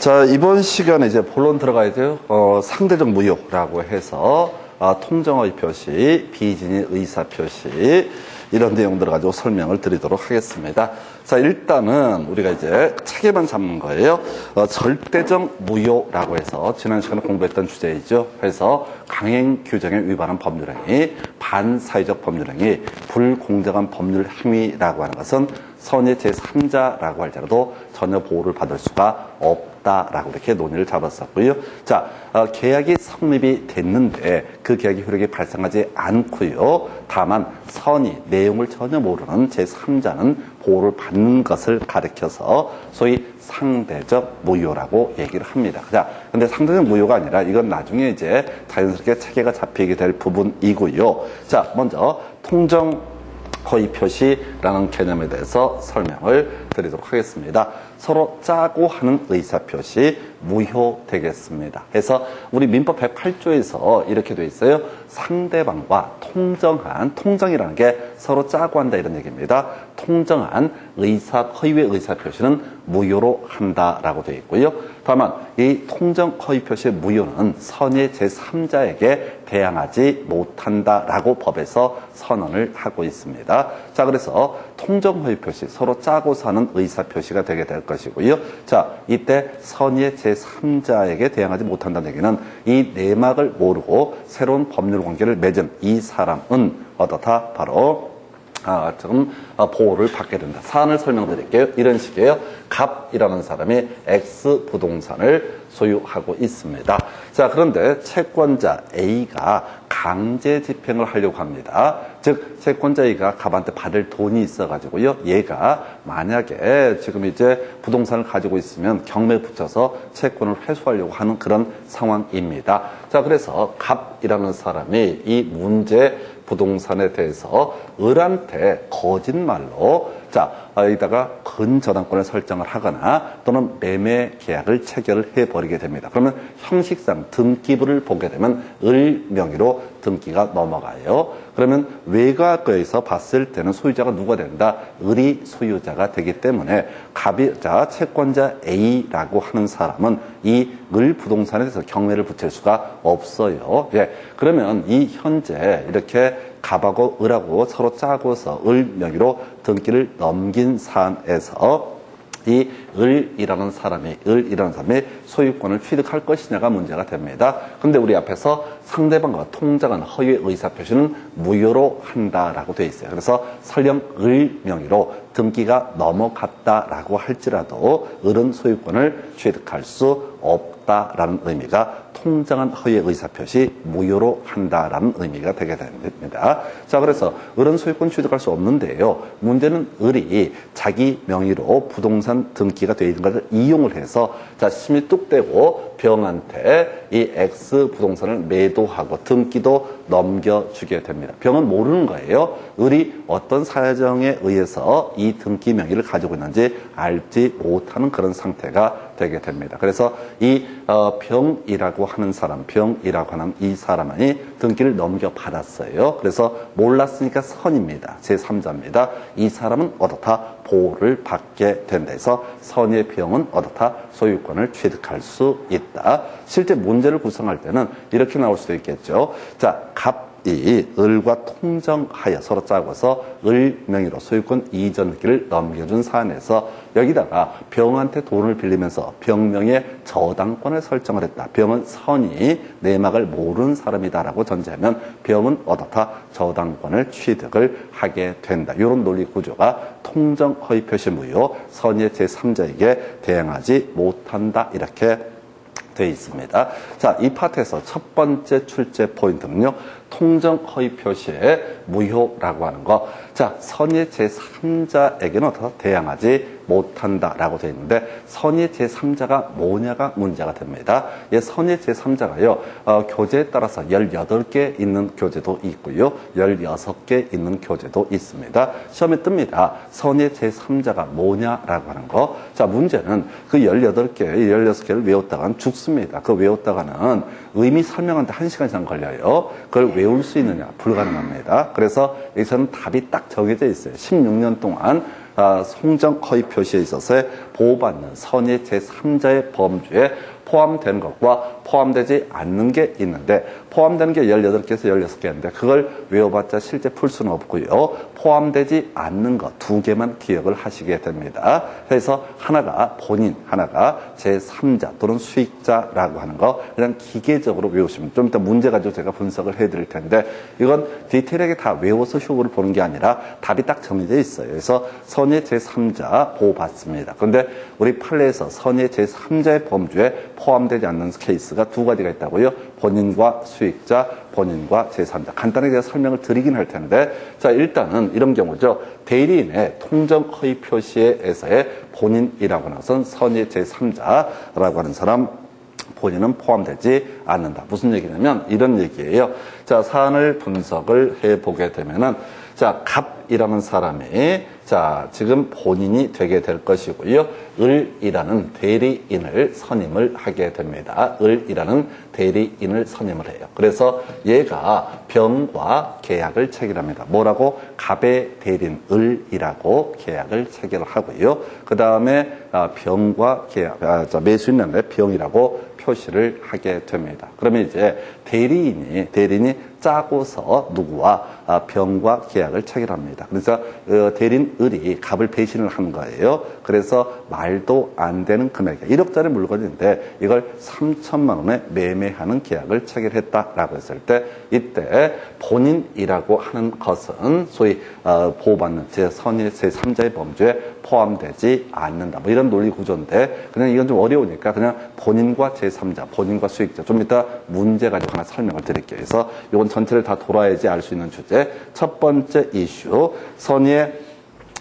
자, 이번 시간에 이제 본론 들어가야 돼요. 상대적 무효라고 해서 통정의 표시, 비진의 의사 표시 이런 내용들을 가지고 설명을 드리도록 하겠습니다. 자, 일단은 우리가 이제 책에만 잡는 거예요. 절대적 무효라고 해서 지난 시간에 공부했던 주제이죠. 그래서 강행 규정에 위반한 법률행위, 반사회적 법률행위, 불공정한 법률 행위라고 하는 것은 선의 제3자라고 할지라도 전혀 보호를 받을 수가 없다라고 이렇게 논의를 잡았었고요. 자, 계약이 성립이 됐는데 그 계약의 효력이 발생하지 않고요. 다만 선이 내용을 전혀 모르는 제3자는 보호를 받는 것을 가리켜서 소위 상대적 무효라고 얘기를 합니다. 자, 근데 상대적 무효가 아니라 이건 나중에 이제 자연스럽게 체계가 잡히게 될 부분이고요. 자, 먼저 통정 허위 표시라는 개념에 대해서 설명을 드리도록 하겠습니다. 서로 짜고 하는 의사 표시 무효되겠습니다. 그래서 우리 민법 108조에서 이렇게 돼 있어요. 상대방과 통정이라는 게 서로 짜고 한다 이런 얘기입니다. 통정한 허위의 의사 표시는 무효로 한다라고 되어 있고요. 다만 이 통정 허위 표시의 무효는 선의 제3자에게 대항하지 못한다라고 법에서 선언을 하고 있습니다. 자, 그래서 통정 허위 표시 서로 짜고서 하는 의사 표시가 되게 될 것이고요. 자, 이때 선의 제3자에게 대항하지 못한다는 얘기는 이 내막을 모르고 새로운 법률 관계를 맺은 이 사람은 어떻다? 바로 좀 보호를 받게 된다. 사안을 설명드릴게요. 이런 식이에요. 갑이라는 사람이 X 부동산을 소유하고 있습니다. 자, 그런데 채권자 A가 강제 집행을 하려고 합니다. 즉, 채권자 A가 갑한테 받을 돈이 있어가지고요. 얘가 만약에 지금 이제 부동산을 가지고 있으면 경매에 붙여서 채권을 회수하려고 하는 그런 상황입니다. 자, 그래서 갑이라는 사람이 이 문제 부동산에 대해서 을한테 거짓말로 여기다가 근저당권을 설정을 하거나 또는 매매 계약을 체결을 해버리게 됩니다. 그러면 형식상 등기부를 보게 되면 을 명의로 등기가 넘어가요. 그러면 외과에서 봤을 때는 소유자가 누가 된다? 을이 소유자가 되기 때문에 채권자 A라고 하는 사람은 이 을 부동산에 대해서 경매를 붙일 수가 없어요. 예. 그러면 이 현재 이렇게 갑하고 을하고 서로 짜고서 을 명의로 등기를 넘긴 사안에서 이 을이라는 사람이 소유권을 취득할 것이냐가 문제가 됩니다. 그런데 우리 앞에서 상대방과 통정한 허위의 의사표시는 무효로 한다라고 되어 있어요. 그래서 설령 을 명의로 등기가 넘어갔다라고 할지라도 을은 소유권을 취득할 수 없다라는 의미가 통정한 허위의 의사표시 무효로 한다라는 의미가 되게 됩니다. 자, 그래서 을은 소유권 취득할 수 없는데요. 문제는 을이 자기 명의로 부동산 등기가 되어 있는 것을 이용을 해서 힘이 뚝 떼고 병한테 이 X 부동산을 매도하고 등기도 넘겨주게 됩니다. 병은 모르는 거예요. 을이 어떤 사정에 의해서 이 등기 명의를 가지고 있는지 알지 못하는 그런 상태가 되게 됩니다. 그래서 이 병이라고 하는 이 사람이 등기를 넘겨받았어요. 그래서 몰랐으니까 선입니다. 제3자입니다. 이 사람은 어떻다? 보호를 받게 된다 해서 선의 병은 어떻다? 소유권을 취득할 수 있다. 실제 문제를 구성할 때는 이렇게 나올 수도 있겠죠. 자, 갑이 을과 통정하여 서로 짜고서 을 명의로 소유권 이전기를 넘겨준 사안에서 여기다가 병한테 돈을 빌리면서 병명의 저당권을 설정을 했다. 병은 선이 내막을 모르는 사람이다라고 전제하면 병은 어떻다? 저당권을 취득을 하게 된다. 이런 논리 구조가 통정 허위 표시 무효, 선의 제3자에게 대항하지 못한다. 이렇게 되어 있습니다. 자, 이 파트에서 첫 번째 출제 포인트는요. 통정 허위 표시의 무효라고 하는 거. 자, 선의 제3자에게는 어떻다? 대항하지 못한다라고 되어 있는데 선의 제3자가 뭐냐가 문제가 됩니다. 이 선의 제3자가요. 교재에 따라서 18개 있는 교재도 있고요. 16개 있는 교재도 있습니다. 시험에 뜹니다. 선의 제3자가 뭐냐라고 하는 거. 자, 문제는 그 16개를 외웠다가는 죽습니다. 그거 외웠다가는 의미 설명하는데 1시간 이상 걸려요. 그걸 외울 수 있느냐? 불가능합니다. 그래서 여기서는 답이 딱 정해져 있어요. 16년 동안 통정 허위 표시에 있어서의 보호받는 선의 제3자의 범주에 포함되는 것과 포함되지 않는 게 있는데, 포함되는 게 18개에서 16개인데 그걸 외워봤자 실제 풀 수는 없고요. 포함되지 않는 것 2개만 기억을 하시게 됩니다. 그래서 하나가 본인, 하나가 제3자 또는 수익자라고 하는 거 그냥 기계적으로 외우시면, 좀 이따 문제 가지고 제가 분석을 해드릴 텐데, 이건 디테일하게 다 외워서 효과를 보는 게 아니라 답이 딱 정해져 있어요. 그래서 선의 제3자 보호받습니다. 그런데 우리 판례에서 선의 제3자의 범주에 포함되지 않는 케이스가 2가지가 있다고요. 본인과 수익자, 본인과 제3자. 간단하게 제가 설명을 드리긴 할 텐데, 자, 일단은 이런 경우죠. 대리인의 통정 허위 표시에서의 본인이라고 하는 것은 선의 제3자라고 하는 사람, 본인은 포함되지 않는다. 무슨 얘기냐면 이런 얘기예요. 자, 사안을 분석을 해보게 되면은, 자, 갑이라는 사람이, 자, 지금 본인이 되게 될 것이고요. 을이라는 대리인을 선임을 하게 됩니다. 을이라는 대리인을 선임을 해요. 그래서 얘가 병과 계약을 체결합니다. 뭐라고? 갑의 대리인 을이라고 계약을 체결을 하고요. 그 다음에 병과 계약, 매수인한테 병이라고 표시를 하게 됩니다. 그러면 이제 대리인이 짜고서 누구와 병과 계약을 체결합니다. 그래서 대리인 을이 갑을 배신을 한 거예요. 그래서 말도 안 되는 금액, 1억짜리 물건인데 이걸 3천만 원에 매매하는 계약을 체결했다라고 했을 때, 이때 본인이라고 하는 것은 소위 보호받는 선의 제3자의 범주에 포함되지 않는다. 뭐 이런 논리 구조인데, 그냥 이건 좀 어려우니까 그냥 본인과 제3자, 본인과 수익자, 좀 이따 문제 가지고 하나 설명을 드릴게요. 그래서 이건 전체를 다 돌아야지 알 수 있는 주제. 첫 번째 이슈, 선의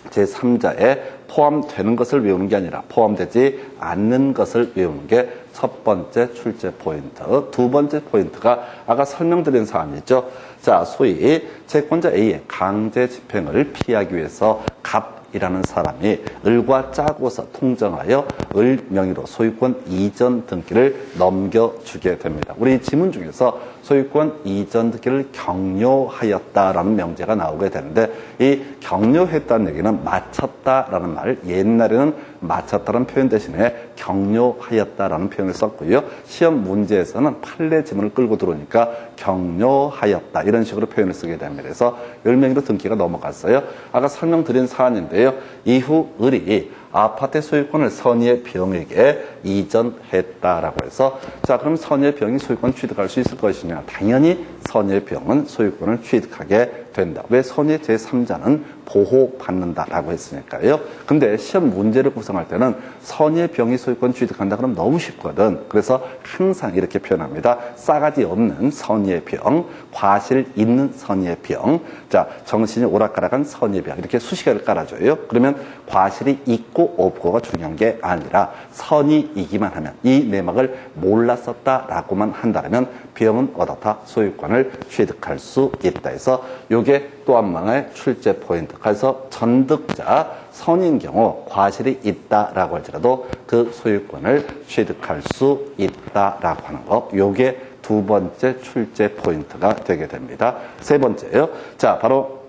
제3자에 포함되는 것을 외우는 게 아니라 포함되지 않는 것을 외우는 게 첫 번째 출제 포인트. 두 번째 포인트가 아까 설명드린 사안이죠. 자, 소위 채권자 A의 강제 집행을 피하기 위해서 갑이라는 사람이 을과 짜고서 통정하여 을 명의로 소유권 이전 등기를 넘겨주게 됩니다. 우리 지문 중에서 소유권 이전 등기를 격려하였다라는 명제가 나오게 되는데, 이 격려했다는 얘기는 마쳤다라는 말, 옛날에는 마쳤다는 표현 대신에 격려하였다라는 표현을 썼고요. 시험 문제에서는 판례 지문을 끌고 들어오니까 격려하였다 이런 식으로 표현을 쓰게 됩니다. 그래서 을명의로 등기가 넘어갔어요. 아까 설명드린 사안인데요. 이후 을이 아파트 소유권을 선의의 병에게 이전했다라고 해서, 자, 그럼 선의의 병이 소유권 취득할 수 있을 것이냐? 당연히 선의의 병은 소유권을 취득하게 된다. 왜? 선의 제3자는 보호받는다라고 했으니까요. 근데 시험 문제를 구성할 때는 선의 병이 소유권 취득한다 그러면 너무 쉽거든. 그래서 항상 이렇게 표현합니다. 싸가지 없는 선의 병, 과실 있는 선의 병, 자, 정신이 오락가락한 선의 병, 이렇게 수식어를 깔아줘요. 그러면 과실이 있고 없고가 중요한 게 아니라 선의이기만 하면, 이 내막을 몰랐었다라고만 한다면 병은 어떻다? 소유권을 취득할 수 있다 해서 요게 또 한 번의 출제 포인트. 그래서 전득자 선인 경우 과실이 있다라고 할지라도 그 소유권을 취득할 수 있다라고 하는 거. 요게 두 번째 출제 포인트가 되게 됩니다. 세 번째요. 자, 바로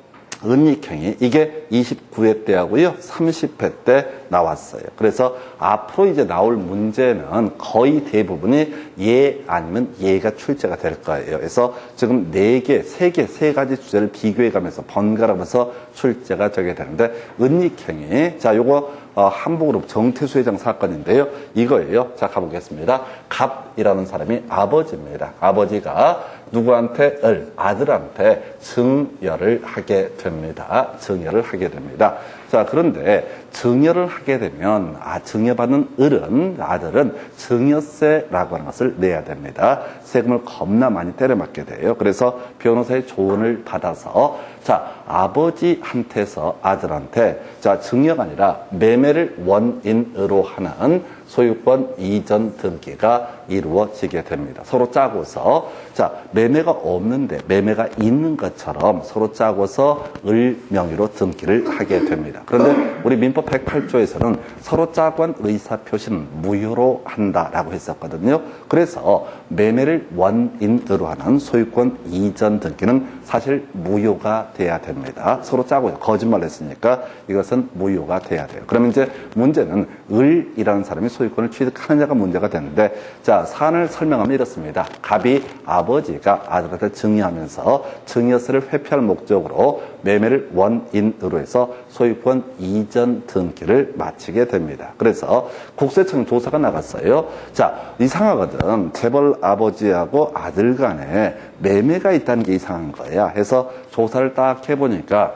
은닉행위. 이게 29회 때 하고요. 30회 때 나왔어요. 그래서 앞으로 이제 나올 문제는 거의 대부분이 예 아니면 예가 출제가 될 거예요. 그래서 지금 3 가지 주제를 비교해 가면서 번갈아가면서 출제가 되게 되는데, 은닉행위. 자, 요거 한복그룹 정태수 회장 사건인데요. 이거예요. 자, 가보겠습니다. 갑이라는 사람이 아버지입니다. 아버지가 누구한테? 아들한테 증여를 하게 됩니다. 증여를 하게 됩니다. 자, 그런데 증여를 하게 되면 증여받는 아들은 증여세라고 하는 것을 내야 됩니다. 세금을 겁나 많이 때려맞게 돼요. 그래서 변호사의 조언을 받아서, 자, 아버지한테서 아들한테, 자, 증여가 아니라 매매를 원인으로 하는 소유권 이전 등기가 이루어지게 됩니다. 서로 짜고서, 자, 매매가 없는데 매매가 있는 것처럼 서로 짜고서 을 명의로 등기를 하게 됩니다. 그런데 우리 민법 108조에서는 서로 짜고 한 의사표시는 무효로 한다라고 했었거든요. 그래서 매매를 원인으로 하는 소유권 이전 등기는 사실 무효가 돼야 됩니다. 서로 짜고요. 거짓말을 했으니까 이것은 무효가 돼야 돼요. 그러면 이제 문제는 을이라는 사람이 소유권을 취득하느냐가 문제가 되는데, 자, 사안을 설명하면 이렇습니다. 갑이 아버지가 아들한테 증여하면서 증여세를 회피할 목적으로 매매를 원인으로 해서 소유권 이전 등기를 마치게 됩니다. 그래서 국세청 조사가 나갔어요. 자, 이상하거든. 재벌 아버지하고 아들 간에 매매가 있다는 게 이상한 거야. 해서 조사를 딱 해보니까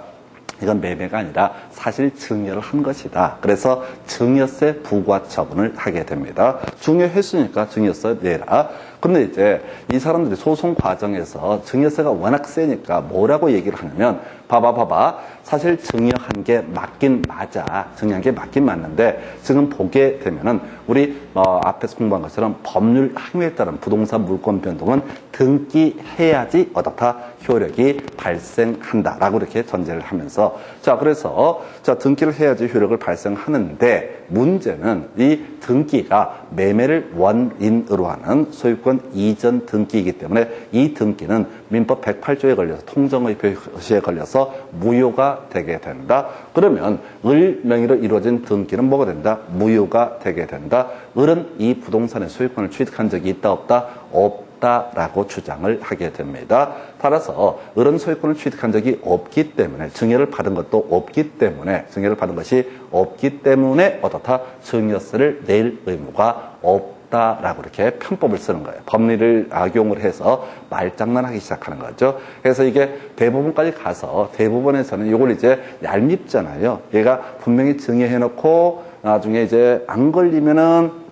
이건 매매가 아니라 사실 증여를 한 것이다. 그래서 증여세 부과 처분을 하게 됩니다. 증여했으니까 증여세 내라. 근데 이제 이 사람들이 소송 과정에서 증여세가 워낙 세니까 뭐라고 얘기를 하냐면, 봐봐. 사실 증여한 게 맞긴 맞아. 증여한 게 맞긴 맞는데, 지금 보게 되면은 우리 앞에서 공부한 것처럼 법률 행위에 따른 부동산 물권 변동은 등기해야지 어떻다 효력이 발생한다라고 이렇게 전제를 하면서, 자, 그래서 자, 등기를 해야지 효력을 발생하는데, 문제는 이 등기가 매매를 원인으로 하는 소유권 이전 등기이기 때문에 이 등기는 민법 108조에 걸려서 통정의 표시에 걸려서 무효가 되게 된다. 그러면 을 명의로 이루어진 등기는 뭐가 된다? 무효가 되게 된다. 을은 이 부동산의 소유권을 취득한 적이 있다 없다? 없다라고 주장을 하게 됩니다. 따라서 을은 소유권을 취득한 적이 없기 때문에, 증여를 받은 것도 없기 때문에, 증여를 받은 것이 없기 때문에 어떻다? 증여세를 낼 의무가 없다라고 이렇게 편법을 쓰는 거예요. 법리를 악용을 해서 말장난하기 시작하는 거죠. 그래서 이게 대법원까지 가서 대법원에서는 이걸 이제 얄밉잖아요. 얘가 분명히 증여해놓고 나중에 이제 안 걸리면은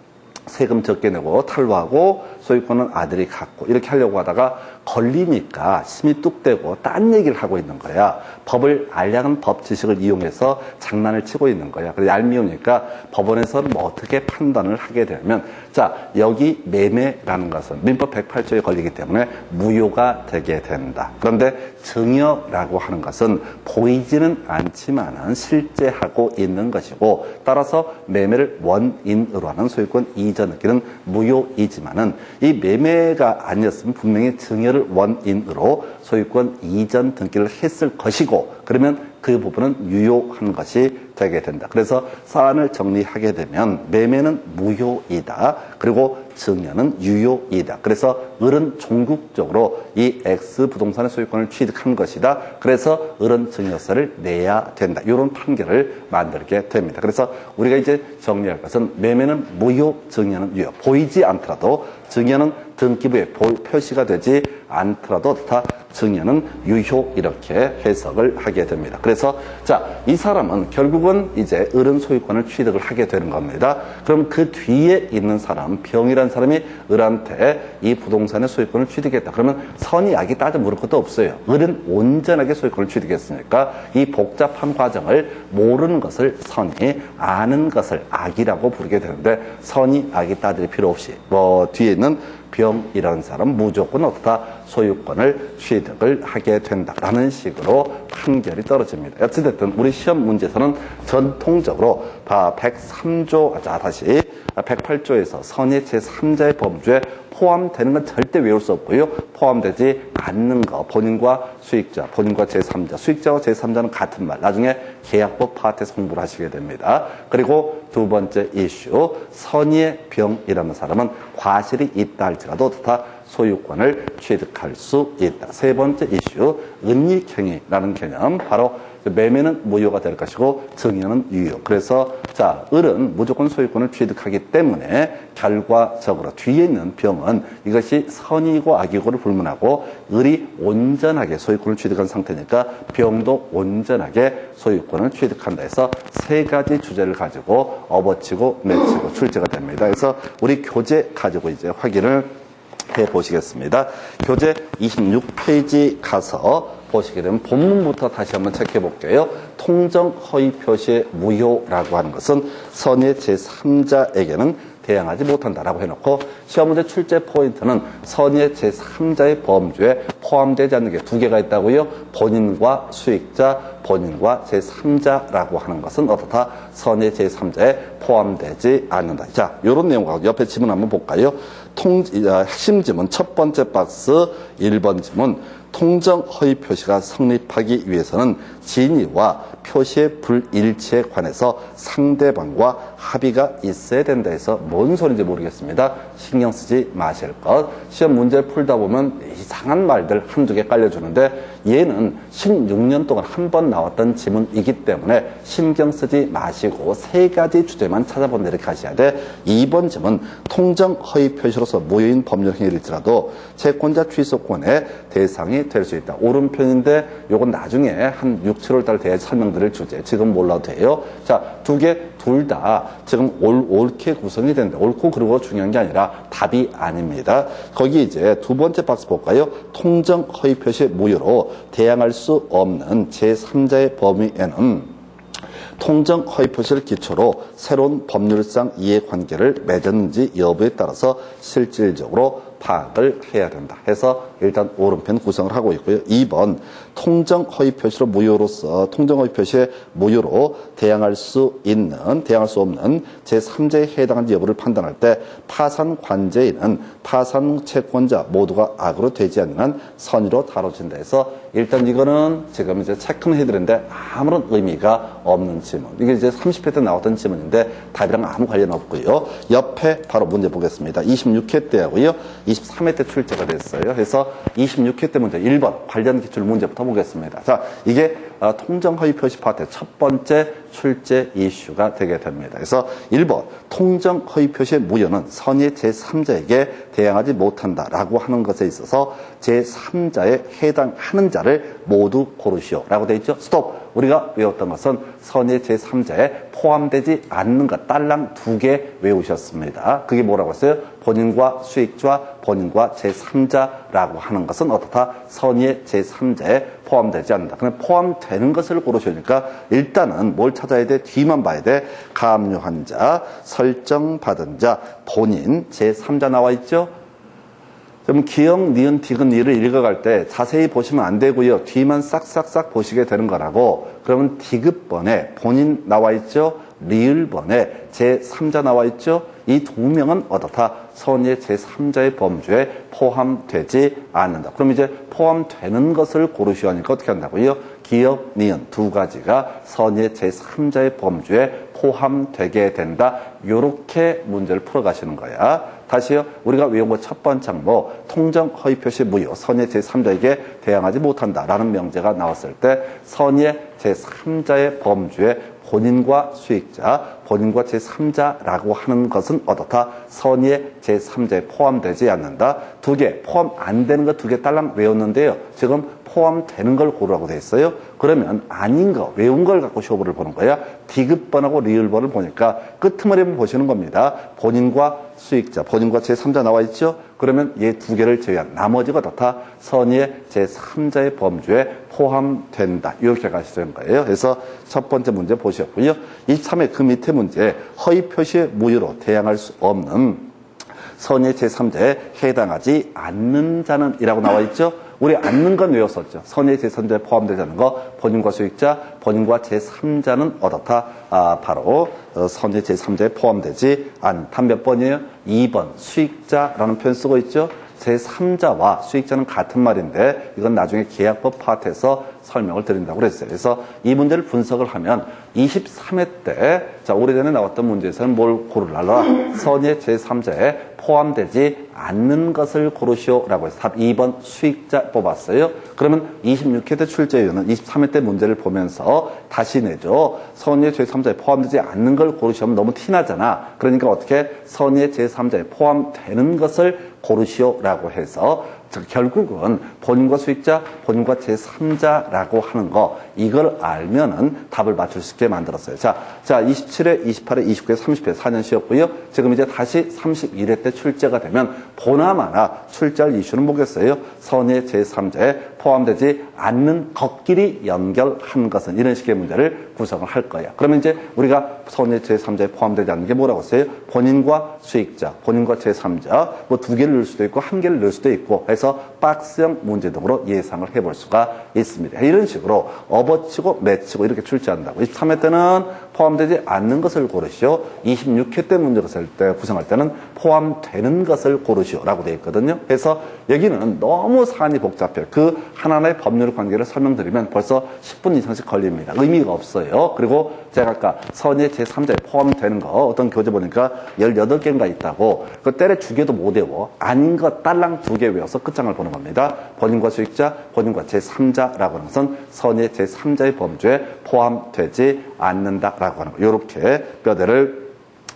세금 적게 내고 탈루하고 소유권은 아들이 갖고 이렇게 하려고 하다가 걸리니까 심이 뚝대고 딴 얘기를 하고 있는 거야. 법을 알량한 법 지식을 이용해서 장난을 치고 있는 거야. 그래서 얄미우니까 법원에서는 뭐 어떻게 판단을 하게 되면, 자, 여기 매매라는 것은 민법 108조에 걸리기 때문에 무효가 되게 된다. 그런데 증여라고 하는 것은 보이지는 않지만은 실제 하고 있는 것이고, 따라서 매매를 원인으로 하는 소유권 이전 등기는 무효이지만은 이 매매가 아니었으면 분명히 증여를 원인으로 소유권 이전 등기를 했을 것이고, 그러면 그 부분은 유효한 것이 되게 된다. 그래서 사안을 정리하게 되면 매매는 무효이다. 그리고 증여는 유효이다. 그래서 을은 종국적으로 이 X 부동산의 소유권을 취득한 것이다. 그래서 을은 증여세를 내야 된다. 이런 판결을 만들게 됩니다. 그래서 우리가 이제 정리할 것은 매매는 무효, 증여는 유효. 보이지 않더라도 증여는 등기부에 표시가 되지 않더라도 다 증여는 유효, 이렇게 해석을 하게 됩니다. 그래서 자, 이 사람은 결국은 이제 을은 소유권을 취득을 하게 되는 겁니다. 그럼 그 뒤에 있는 사람, 병이라는 사람이 을한테 이 부동산의 소유권을 취득했다. 그러면 선이 악이 따져 물을 것도 없어요. 을은 온전하게 소유권을 취득했으니까 이 복잡한 과정을 모르는 것을 선이, 아는 것을 악이라고 부르게 되는데, 선이 악이 따질 필요 없이 뒤에 있는 병이라는 사람 무조건 어떻다? 소유권을 취득을 하게 된다라는 식으로 판결이 떨어집니다. 어찌됐든 우리 시험 문제에서는 전통적으로 103조, 자, 다시 108조에서 선의 제3자의 범주에 포함되는 건 절대 외울 수 없고요. 포함되지 않는 거, 본인과 수익자, 본인과 제3자, 수익자와 제3자는 같은 말. 나중에 계약법 파트에서 공부를 하시게 됩니다. 그리고 두 번째 이슈, 선의의 병이라는 사람은 과실이 있다 할지라도 다 소유권을 취득할 수 있다. 세 번째 이슈, 은닉행위라는 개념, 바로 매매는 무효가 될 것이고 증여는 유효. 그래서 자, 을은 무조건 소유권을 취득하기 때문에 결과적으로 뒤에 있는 병은 이것이 선이고 악이고를 불문하고 을이 온전하게 소유권을 취득한 상태니까 병도 온전하게 소유권을 취득한다 해서 세 가지 주제를 가지고 업어치고 맺히고 출제가 됩니다. 그래서 우리 교재 가지고 이제 확인을 해 보시겠습니다. 교재 26페이지 가서 보시게 되면 본문부터 다시 한번 체크해 볼게요. 통정 허위 표시의 무효라고 하는 것은 선의 제3자에게는 대항하지 못한다라고 해놓고 시험 문제 출제 포인트는 선의의 제3자의 범주에 포함되지 않는 게 두 개가 있다고요. 본인과 수익자, 본인과 제3자라고 하는 것은 어떻다? 선의의 제3자에 포함되지 않는다. 자, 이런 내용하고 옆에 지문 한번 볼까요? 핵심 지문 첫 번째 박스 1번 지문. 통정 허위 표시가 성립하기 위해서는 진위와 표시의 불일치에 관해서 상대방과 합의가 있어야 된다 해서 뭔 소리인지 모르겠습니다. 신경 쓰지 마실 것. 시험 문제를 풀다 보면 이상한 말들 한두 개 깔려주는데 얘는 16년 동안 한 번 나왔던 지문이기 때문에 신경 쓰지 마시고 세 가지 주제만 찾아본다 이렇게 하셔야 돼. 2번 지문 통정 허위 표시로서 무효인 법률 행위일지라도 채권자 취소권의 대상이 될 수 있다. 옳은 편인데 요건 나중에 한 6, 7월 달 돼야 설명드릴 주제. 지금 몰라도 돼요. 자, 두 개 둘 다 지금 옳게 구성이 된다. 옳고 그르고 중요한 게 아니라 답이 아닙니다. 거기 이제 두 번째 박스 볼까요? 통정 허위 표시 무효로 대항할 수 없는 제3자의 범위에는 통정 허위 표시를 기초로 새로운 법률상 이해관계를 맺었는지 여부에 따라서 실질적으로 파악을 해야 된다 해서 일단 오른편 구성을 하고 있고요. 2번 통정 허위 표시로 무효로서 통정 허위 표시의 무효로 대항할 수 없는 제3자에 해당하는지 여부를 판단할 때 파산 관제인은 파산 채권자 모두가 악으로 되지 않는 한 선의로 다뤄진다 해서 일단 이거는 지금 이제 체크는 해드렸는데 아무런 의미가 없는 지문. 이게 이제 30회 때 나왔던 지문인데 답이랑 아무 관련 없고요. 옆에 바로 문제 보겠습니다. 26회 때하고요. 23회 때 출제가 됐어요. 그래서 26회 때 문제 1번 관련 기출 문제부터 보겠습니다. 자, 이게 통정 허위 표시 파트의 첫 번째 출제 이슈가 되게 됩니다. 그래서 1번 통정 허위 표시의 무효는 선의 제3자에게 대항하지 못한다라고 하는 것에 있어서 제3자에 해당하는 자를 모두 고르시오 라고 되어 있죠. 스톱. 우리가 외웠던 것은 선의 제3자에 포함되지 않는 것 딸랑 두 개 외우셨습니다. 그게 뭐라고 했어요? 본인과 수익자, 본인과 제3자라고 하는 것은 어떻다? 선의 제3자에 포함되지 않는다. 그냥 포함되는 것을 고르시니까 일단은 뭘 찾아야 돼? 뒤만 봐야 돼. 가압류한 자, 설정받은 자, 본인, 제3자 나와 있죠? 그럼 기역, 니은, 디귿, 니를 읽어갈 때 자세히 보시면 안 되고요. 뒤만 싹싹싹 보시게 되는 거라고. 그러면 디귿번에 본인 나와 있죠? 리을번에 제3자 나와 있죠? 이 두 명은 어떻다? 선의 제3자의 범주에 포함되지 않는다. 그럼 이제 포함되는 것을 고르시오 하니까 어떻게 한다고요? 기역, 니은 두 가지가 선의 제3자의 범주에 포함되게 된다. 요렇게 문제를 풀어가시는 거야. 다시요. 우리가 외운 거 첫 번째 항목 통정 허위 표시 무효 선의 제3자에게 대항하지 못한다라는 명제가 나왔을 때 선의 제3자의 범주에 본인과 수익자, 본인과 제3자라고 하는 것은 어떻다? 선의의 제3자에 포함되지 않는다. 두 개, 포함 안 되는 거 두 개 딸랑 외웠는데요. 지금 포함되는 걸 고르라고 돼 있어요. 그러면 아닌 거, 외운 걸 갖고 시험을 보는 거야. 디귿번하고 리을번을 보니까 끄트머리만 보시는 겁니다. 본인과 수익자, 본인과 제3자 나와 있죠? 그러면 얘 두 개를 제외한 나머지가 어떻다? 선의의 제3자의 범주에 포함된다. 이렇게 가시는 거예요. 그래서 첫 번째 문제 보셨고요. 23회 그 밑에 문제 허위 표시의 무효로 대항할 수 없는 선의 제3자에 해당하지 않는 자는 이라고 나와 있죠. 우리 않는 건 외웠었죠. 선의 제3자에 포함되지 않는 거 본인과 수익자, 본인과 제3자는 어떻다? 바로 선의 제3자에 포함되지 않다. 몇 번이에요? 2번 수익자라는 표현 쓰고 있죠. 제3자와 수익자는 같은 말인데 이건 나중에 계약법 파트에서 설명을 드린다고 그랬어요. 그래서 이 문제를 분석을 하면 23회 때 오래전에 나왔던 문제에서는 뭘 고르라? 선의 제3자에 포함되지 않는 것을 고르시오라고 해서 답 2번 수익자 뽑았어요. 그러면 26회 때 출제위원은 23회 때 문제를 보면서 다시 내죠. 선의 제3자에 포함되지 않는 걸 고르시면 너무 티나잖아. 그러니까 어떻게 선의 제3자에 포함되는 것을 고르시오라고 해서 결국은 본인과 수익자, 본인과 제3자라고 하는 거, 이걸 알면은 답을 맞출 수 있게 만들었어요. 자, 27회, 28회, 29회, 30회 4년 쉬었고요. 지금 이제 다시 31회 때 출제가 되면 보나마나 출제할 이슈는 뭐겠어요? 선의 제3자에 포함되지 않는 것끼리 연결한 것은, 이런 식의 문제를 구성을 할 거예요. 그러면 이제 우리가 선의 제3자에 포함되지 않는 게 뭐라고 했어요? 본인과 수익자, 본인과 제3자, 뭐 2개를 넣을 수도 있고 1개를 넣을 수도 있고 해서 박스형 문제 등으로 예상을 해볼 수가 있습니다. 이런 식으로 업어치고 매치고 이렇게 출제한다고. 23회 때는 포함되지 않는 것을 고르시오. 26회 때 문제를 쓸 때 구성할 때는 포함되는 것을 고르시오라고 되어 있거든요. 그래서 여기는 너무 사안이 복잡해요. 그 하나하나의 법률 관계를 설명드리면 벌써 10분 이상씩 걸립니다. 의미가 없어요. 그리고 제가 아까 선의 제3자에 포함되는 거 어떤 교재 보니까 18개인가 있다고, 그 때려 죽여도 못 외워. 아닌 거 딸랑 2개 외워서 끝장을 보는 겁니다. 본인과 수익자, 본인과 제3자라고 하는 것은 선의 제3자의 범주에 포함되지 않는다라고 하는 거. 이렇게 뼈대를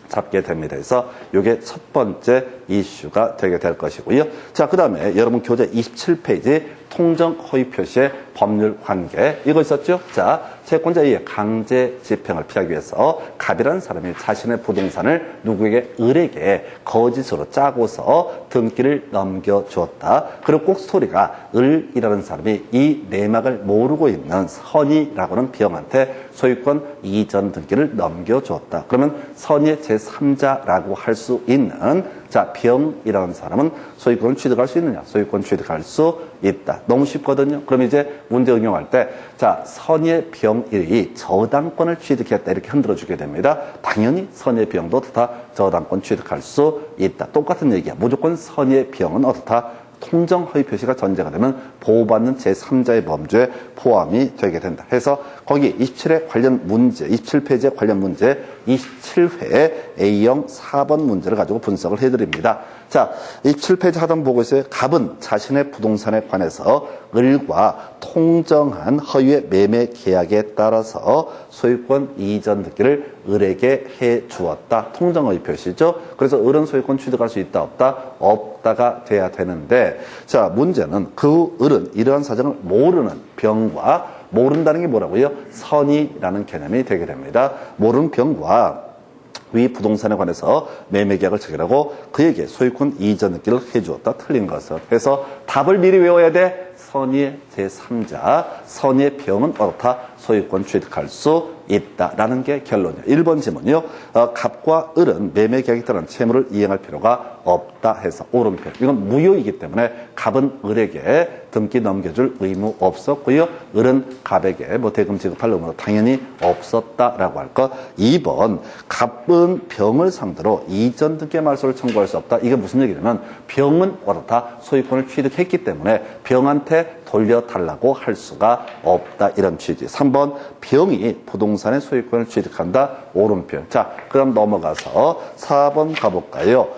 잡게 됩니다. 그래서 이게 첫 번째 이슈가 되게 될 것이고요. 자, 그 다음에 여러분 교재 27페이지 통정 허위 표시의 법률 관계, 이거 있었죠? 자, 채권자의 강제 집행을 피하기 위해서 갑이라는 사람이 자신의 부동산을 누구에게, 을에게 거짓으로 짜고서 등기를 넘겨주었다. 그리고 꼭 스토리가 을이라는 사람이 이 내막을 모르고 있는 선이라고 하는 병한테 소유권 이전 등기를 넘겨주었다. 그러면 선의 제3자라고 할 수 있는, 자, 병이라는 사람은 소유권을 취득할 수 있느냐? 소유권 취득할 수 있다. 너무 쉽거든요. 그럼 이제 문제 응용할 때, 자, 선의 병이 저당권을 취득했다. 이렇게 흔들어주게 됩니다. 당연히 선의 병도 어떻다? 저당권 취득할 수 있다. 똑같은 얘기야. 무조건 선의 병은 어떻다? 통정 허위 표시가 전제가 되면 보호받는 제3자의 범주에 포함이 되게 된다. 해서 거기 27회 관련 문제, 27페이지의 관련 문제 27회 A형 4번 문제를 가지고 분석을 해드립니다. 자, 27페이지 하단 보고 있어요. 갑은 자신의 부동산에 관해서 을과 통정한 허위의 매매 계약에 따라서 소유권 이전 등기를 을에게 해 주었다. 통정 허위 표시죠. 그래서 을은 소유권 취득할 수 있다, 없다? 없다가 돼야 되는데, 자, 문제는 그 을은 이러한 사정을 모르는 병과, 모른다는 게 뭐라고요? 선이라는 개념이 되게 됩니다. 모르는 병과 위 부동산에 관해서 매매계약을 체결하고 그에게 소유권 이전 등기를 해주었다. 틀린 것은. 그래서 답을 미리 외워야 돼. 선의 제3자, 선의 병은 어떻다? 소유권 취득할 수 있다라는 게 결론이에요. 1번 지문이요. 갑과 을은 매매계약에 따른 채무를 이행할 필요가 없다 해서 오른편. 이건 무효이기 때문에 갑은 을에게 등기 넘겨줄 의무 없었고요. 을은 갑에게 뭐 대금 지급할 의무도 당연히 없었다라고 할 것. 2번, 갑은 병을 상대로 이전 등기 말소를 청구할 수 없다. 이게 무슨 얘기냐면 병은 어떻다? 소유권을 취득했기 때문에 병한테 돌려달라고 할 수가 없다. 이런 취지. 3번, 병이 부동산의 소유권을 취득한다. 오른편. 자, 그럼 넘어가서 4번 가볼까요?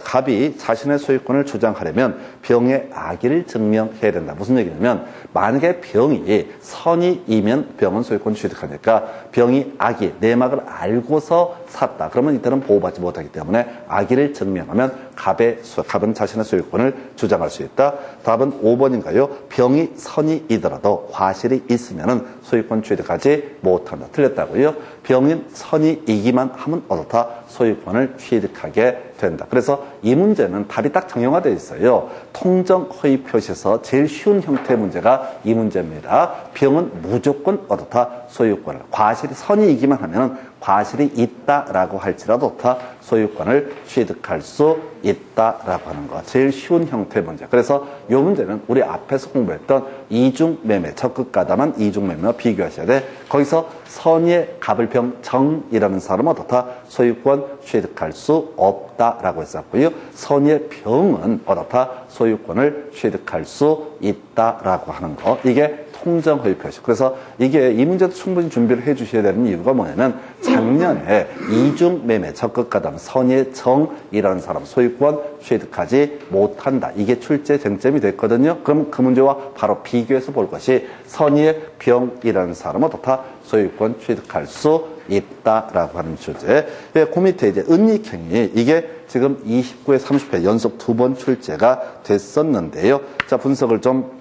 갑이 자신의 소유권을 주장하려면 병의 악의를 증명해야 된다. 무슨 얘기냐면, 만약에 병이 선이이면 병은 소유권 취득하니까 병이 악의, 내막을 알고서 샀다. 그러면 이때는 보호받지 못하기 때문에 악의를 증명하면 갑은 자신의 소유권을 주장할 수 있다. 답은 5번인가요? 병이 선이이더라도 과실이 있으면 소유권 취득하지 못한다. 틀렸다고요? 병인 선이이기만 하면 어떻다? 소유권을 취득하게 된다. 그래서 이 문제는 답이 딱 정형화되어 있어요. 통정 허위 표시에서 제일 쉬운 형태의 문제가 이 문제입니다. 병은 무조건 어떻다? 소유권을. 과실이 선이이기만 하면 과실이 있다라고 할지라도 어떻다? 소유권을 취득할 수 있다라고 하는 거. 제일 쉬운 형태의 문제. 그래서 이 문제는 우리 앞에서 공부했던 이중매매, 적극 가담한 이중매매와 비교하셔야 돼. 거기서 선의의 갑을병 정이라는 사람은 어떻다? 소유권 취득할 수 없다라고 했었고요. 선의의 병은 어떻다? 소유권을 취득할 수 있다라고 하는 거. 이게 통정 허위 표시. 그래서 이게 이 문제도 충분히 준비를 해 주셔야 되는 이유가 뭐냐면, 작년에 이중매매, 적극가담, 선의의 정이라는 사람 소유권 취득하지 못한다. 이게 출제 쟁점이 됐거든요. 그럼 그 문제와 바로 비교해서 볼 것이, 선의의 병이라는 사람은 어떻다? 소유권 취득할 수 있다라고 하는 주제. 그 밑에 이제 은닉행위, 이게 지금 29회 30회 연속 2번 출제가 됐었는데요. 자, 분석을 좀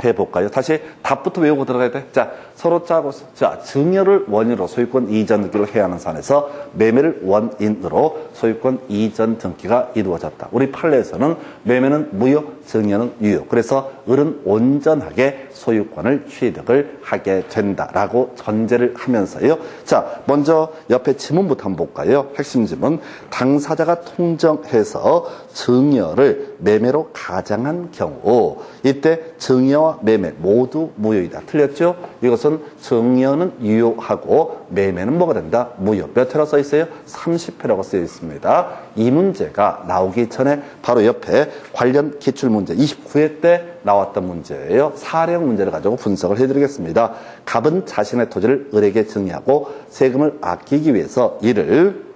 해볼까요? 다시 답부터 외우고 들어가야 돼. 자, 서로 짜고, 자, 증여를 원인으로 소유권 이전 등기로 해야 하는 사안에서 매매를 원인으로 소유권 이전 등기가 이루어졌다. 우리 판례에서는 매매는 무효, 증여는 유효. 그래서 을은 온전하게 소유권을 취득을 하게 된다라고 전제를 하면서요. 자, 먼저 옆에 지문부터 한번 볼까요? 핵심 지문. 당사자가 통정해서 증여를 매매로 가장한 경우, 이때 증여와 매매 모두 무효이다. 틀렸죠? 이것은 증여는 유효하고 매매는 뭐가 된다? 무효. 몇 회라고 써 있어요? 30회라고 써 있습니다. 이 문제가 나오기 전에 바로 옆에 관련 기출문제 29회 때 나왔던 문제예요. 사례형 문제를 가지고 분석을 해드리겠습니다. 갑은 자신의 토지를 을에게 증여하고 세금을 아끼기 위해서 이를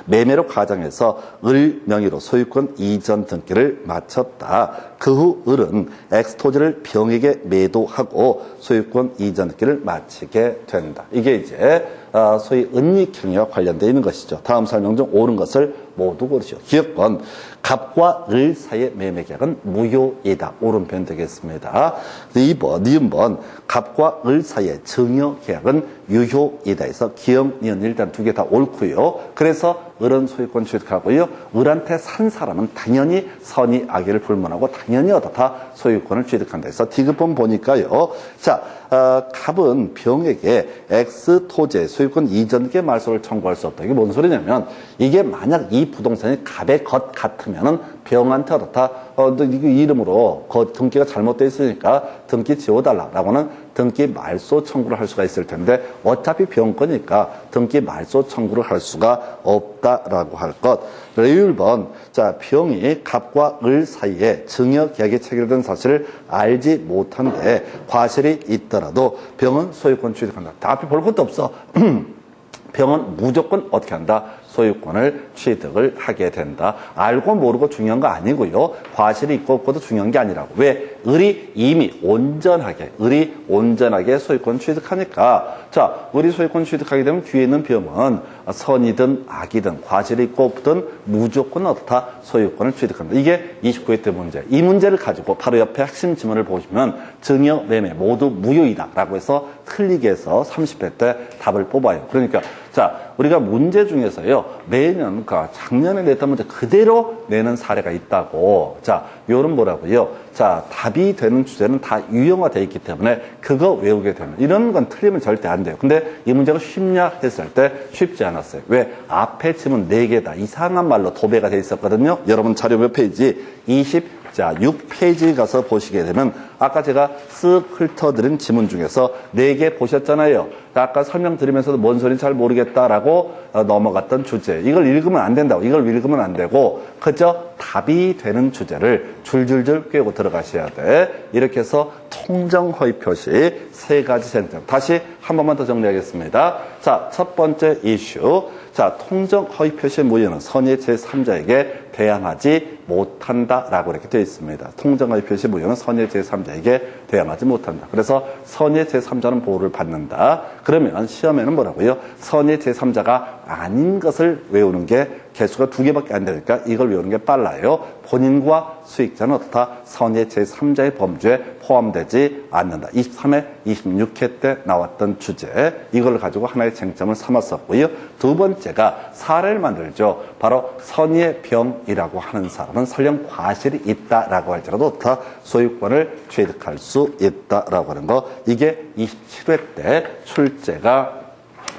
매매로 가정해서 을 명의로 소유권 이전 등기를 마쳤다. 그 후 을은 X토지를 병에게 매도하고 소유권 이전 등기를 마치게 된다. 이게 이제 소위 은닉행위와 관련되어 있는 것이죠. 다음 설명 중 옳은 것을 모두 고르시오. 기억번, 갑과 을 사이의 매매계약은 무효이다. 옳은 표현 되겠습니다. 2번, 니은번, 갑과 을 사이의 증여계약은 유효이다 해서 기억, 니은 일단 두 개 다 옳고요. 그래서 을은 소유권 취득하고요. 을한테 산 사람은 당연히 선의 악의를 불문하고 당연히 어떻다 소유권을 취득한다 해서 디귿번 보니까요. 자, 갑은 병에게 X 토지의 소유권 이전계 말소를 청구할 수 없다. 이게 뭔 소리냐면 이게 만약 이 부동산이 갑의 것 같으면은 병한테 어떻다 이 이름으로 등기가 잘못되어 있으니까 등기 지워달라라고는 등기 말소 청구를 할 수가 있을 텐데 어차피 병 거니까 등기 말소 청구를 할 수가 없다라고 할 것. 1번, 자, 병이 갑과 을 사이에 증여 계약이 체결된 사실을 알지 못한데 과실이 있더라도 병은 소유권 취득한다. 다 앞에 볼 것도 없어. 병은 무조건 어떻게 한다? 소유권을 취득을 하게 된다. 알고 모르고 중요한 거 아니고요. 과실이 있고 없고도 중요한 게 아니라고. 왜? 을이 이미 온전하게 소유권 취득하니까. 자, 을이 소유권 취득하게 되면 뒤에 있는 병은 선이든 악이든 과실이 있고 없든 무조건 어떻다? 소유권을 취득한다. 이게 29회 때 문제. 이 문제를 가지고 바로 옆에 핵심 지문을 보시면 증여, 매매 모두 무효이다 라고 해서 틀리게 해서 30회 때 답을 뽑아요. 그러니까 자, 우리가 문제 중에서요, 매년, 그러니까 작년에 냈던 문제 그대로 내는 사례가 있다고. 자, 요런 뭐라고요? 자, 답이 되는 주제는 다 유형화되어 있기 때문에 그거 외우게 되면, 이런 건 틀리면 절대 안 돼요. 근데 이 문제가 쉽냐 했을 때 쉽지 않았어요. 왜? 앞에 지문 4개다. 이상한 말로 도배가 돼 있었거든요. 여러분 자료 몇 페이지? 6페이지 가서 보시게 되면 아까 제가 쓱 훑어드린 지문 중에서 4개 보셨잖아요. 아까 설명드리면서도 뭔 소리인지 잘 모르겠다라고 넘어갔던 주제. 이걸 읽으면 안 된다고. 이걸 읽으면 안 되고 그저 답이 되는 주제를 줄줄줄 꿰고 들어가셔야 돼. 이렇게 해서 통정 허위 표시 3가지 쟁점. 다시 한 번만 더 정리하겠습니다. 자, 첫 번째 이슈. 자, 통정 허위 표시의 무효는 선의 제3자에게 대항하지 못한다라고 이렇게 되어 있습니다. 통정 허위 표시 무효는 선의 제3자에게 대항하지 못한다. 그래서 선의 제3자는 보호를 받는다. 그러면 시험에는 뭐라고요? 선의 제3자가 아닌 것을 외우는 게 개수가 2개밖에 안 되니까 이걸 외우는 게 빨라요. 본인과 수익자는 어떻다? 선의 제3자의 범주에 포함되지 않는다. 23회, 26회 때 나왔던 주제. 이걸 가지고 하나의 쟁점을 삼았었고요. 두 번째가 사례를 만들죠. 바로 선의의 병이라고 하는 사람은 설령 과실이 있다라고 할지라도 어떻다? 소유권을 취득할 수 있다라고 하는 거. 이게 27회 때 출제가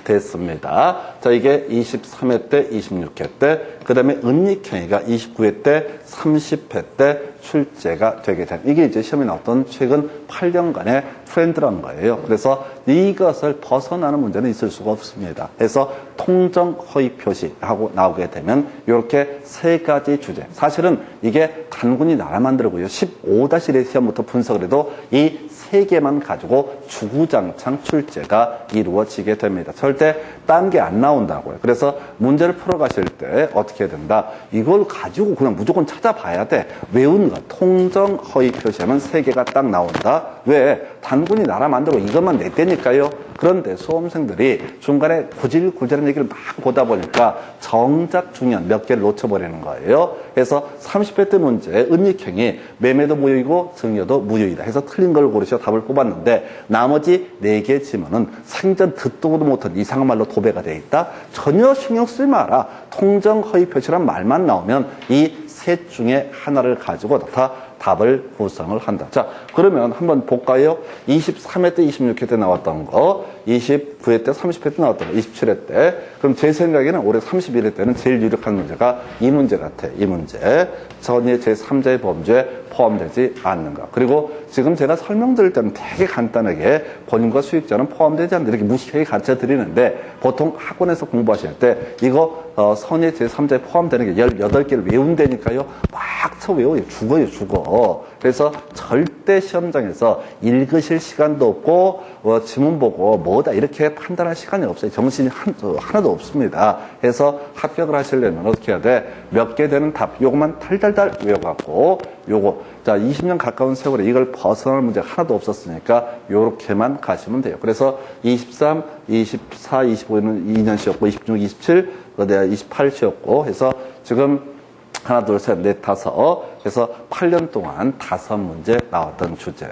됐습니다. 자, 이게 23회 때, 26회 때, 그 다음에 은닉행위가 29회 때, 30회 때 출제가 되게 된. 이게 이제 시험에 나왔던 최근 8년간의 트렌드라는 거예요. 그래서 이것을 벗어나는 문제는 있을 수가 없습니다. 그래서 통정 허위 표시하고 나오게 되면 이렇게 3가지 주제. 사실은 이게 단군이 나라 만들고요. 15-1 시험부터 분석을 해도 이 3개만 가지고 주구장창 출제가 이루어지게 됩니다. 절대 딴 게 안 나온다고요. 그래서 문제를 풀어가실 때 어떻게 해야 된다? 이걸 가지고 그냥 무조건 찾아봐야 돼. 외우는 거. 통정 허위 표시하면 3개가 딱 나온다. 왜? 단군이 나라 만들고 이것만 냈다니까요. 그런데 수험생들이 중간에 구질구질한 얘기를 막 보다 보니까 정작 중요한 몇 개를 놓쳐버리는 거예요. 그래서 30회 때 문제 은닉형이 매매도 무효이고 증여도 무효이다 해서 틀린 걸 고르셔 답을 뽑았는데 나머지 4개 지문은 생전 듣도 보도 못한 이상한 말로 도배가 돼 있다. 전혀 신경 쓰지 마라. 통정 허위 표시란 말만 나오면 이 셋 중에 하나를 가지고 다 답을 구성을 한다. 자, 그러면 한번 볼까요? 23회 때, 26회 때 나왔던 거, 29회 때, 30회 때 나왔던 거, 27회 때. 그럼 제 생각에는 올해 31회 때는 제일 유력한 문제가 이 문제 같아. 이 문제. 전의 제3자의 범죄에 포함되지 않는가. 그리고 지금 제가 설명드릴 때는 되게 간단하게 본인과 수익자는 포함되지 않는다. 이렇게 무식하게 가르쳐 드리는데 보통 학원에서 공부하실 때 이거 선의 제3자에 포함되는 게 18개를 외운다니까요. 막 쳐 외워요. 죽어. 그래서 절대 시험장에서 읽으실 시간도 없고 지문 보고 뭐다 이렇게 판단할 시간이 없어요. 정신이 하나도 없습니다. 그래서 합격을 하시려면 어떻게 해야 돼? 몇 개 되는 답 요것만 탈달달 외워갖고 요거 자 20년 가까운 세월에 이걸 벗어날 문제가 하나도 없었으니까 요렇게만 가시면 돼요. 그래서 23, 24, 25는 2년 쉬었고 26, 27 내가 28 쉬었고 해서 지금 하나, 둘, 셋, 넷, 다섯. 그래서 8년 동안 5문제 나왔던 주제.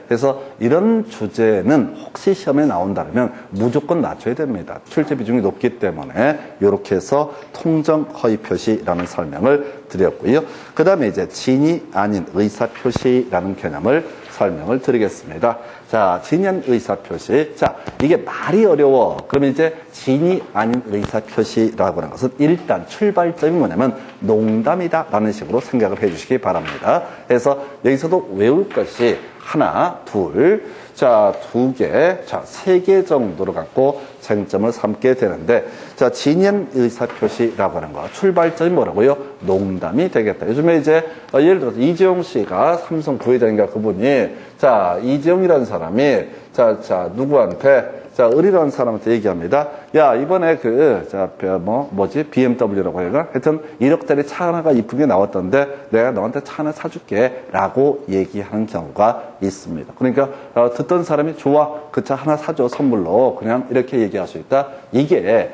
그래서 이런 주제는 혹시 시험에 나온다면 무조건 맞춰야 됩니다. 출제 비중이 높기 때문에 이렇게 해서 통정 허위 표시라는 설명을 드렸고요. 그 다음에 이제 진이 아닌 의사 표시라는 개념을 설명을 드리겠습니다. 자, 진이 아닌 의사표시. 자, 이게 말이 어려워. 그러면 이제 진이 아닌 의사표시라고 하는 것은 일단 출발점이 뭐냐면 농담이다라는 식으로 생각을 해주시기 바랍니다. 그래서 여기서도 외울 것이 하나, 둘, 자, 2개, 자, 3개 정도로 갖고 쟁점을 삼게 되는데, 자, 진연 의사표시라고 하는 거. 출발점이 뭐라고요? 농담이 되겠다. 요즘에 이제, 예를 들어서 이재용 씨가 삼성 부회장인가 그분이, 자, 이재용이라는 사람이, 자, 누구한테, 자, 을이라는 사람한테 얘기합니다. 야, 이번에 BMW라고 해야 하여튼 1억짜리 차 하나가 이쁘게 나왔던데 내가 너한테 차 하나 사줄게. 라고 얘기하는 경우가 있습니다. 그러니까, 듣던 사람이 좋아. 그 차 하나 사줘. 선물로. 그냥 이렇게 얘기할 수 있다. 이게,